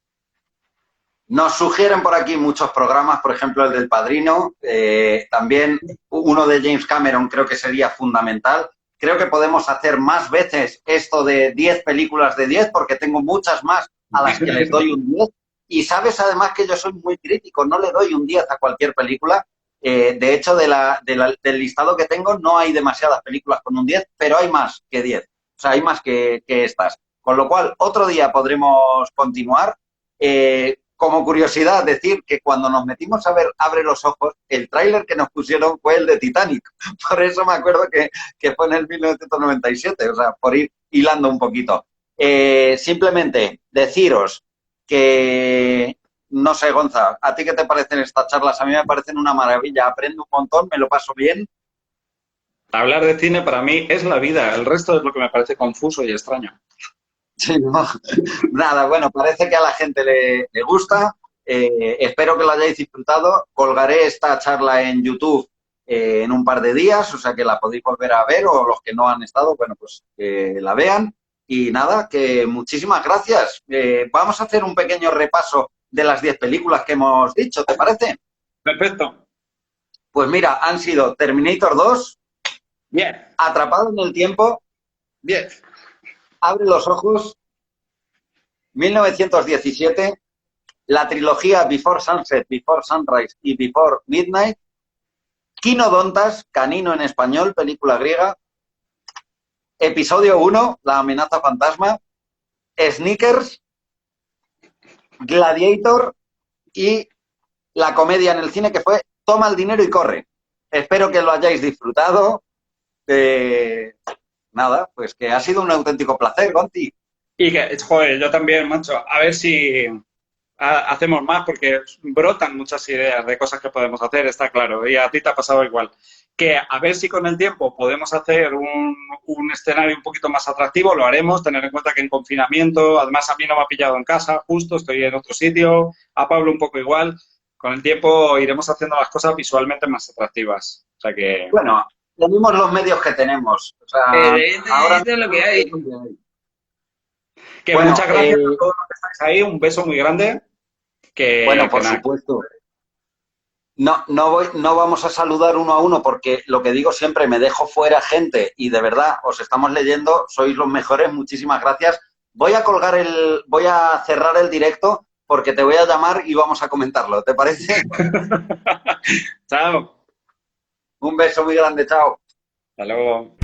Nos sugieren por aquí muchos programas, por ejemplo el del Padrino, también uno de James Cameron creo que sería fundamental. Creo que podemos hacer más veces esto de 10 películas de 10, porque tengo muchas más a las que les doy un 10. Y sabes además que yo soy muy crítico, no le doy un 10 a cualquier película. De hecho, del listado que tengo no hay demasiadas películas con un 10, pero hay más que 10. O sea, hay más que estas. Con lo cual, otro día podremos continuar. Como curiosidad, decir que cuando nos metimos a ver Abre los ojos, el tráiler que nos pusieron fue el de Titanic. Por eso me acuerdo que fue en el 1997, o sea, por ir hilando un poquito. Simplemente deciros que, no sé, Gonza, ¿a ti qué te parecen estas charlas? A mí me parecen una maravilla, aprendo un montón, me lo paso bien. Hablar de cine para mí es la vida, el resto es lo que me parece confuso y extraño. Sí, no. Nada, bueno, parece que a la gente le gusta. Espero que lo hayáis disfrutado. Colgaré esta charla en YouTube en un par de días, o sea que la podéis volver a ver o los que no han estado, bueno, pues que la vean. Y nada, que muchísimas gracias. Vamos a hacer un pequeño repaso de las 10 películas que hemos dicho, ¿te parece? Perfecto. Pues mira, han sido Terminator 2, Bien, Atrapado en el tiempo, bien. Abre los ojos, 1917, la trilogía Before Sunset, Before Sunrise y Before Midnight, Quinodontas, Canino en español, película griega, episodio 1, La amenaza fantasma, Sneakers, Gladiator y la comedia en el cine que fue Toma el dinero y corre. Espero que lo hayáis disfrutado. Nada, pues que ha sido un auténtico placer, Gonti. Y que, joder, yo también, macho, a ver si hacemos más porque brotan muchas ideas de cosas que podemos hacer, está claro, y a ti te ha pasado igual. Que a ver si con el tiempo podemos hacer un escenario un poquito más atractivo, lo haremos, tener en cuenta que en confinamiento, además a mí no me ha pillado en casa, justo, estoy en otro sitio, a Pablo un poco igual, con el tiempo iremos haciendo las cosas visualmente más atractivas. O sea que... Bueno, tenemos los medios que tenemos. O sea, ahora Es lo que hay. mismo. Que Bueno, muchas gracias a todos los que estáis ahí, un beso muy grande, bueno, que por nada. supuesto. No vamos a saludar uno a uno porque lo que digo siempre, me dejo fuera gente y de verdad os estamos leyendo, sois los mejores, muchísimas gracias. Voy a cerrar el directo porque te voy a llamar y vamos a comentarlo, ¿te parece? Chao. Un beso muy grande, chao. Hasta luego.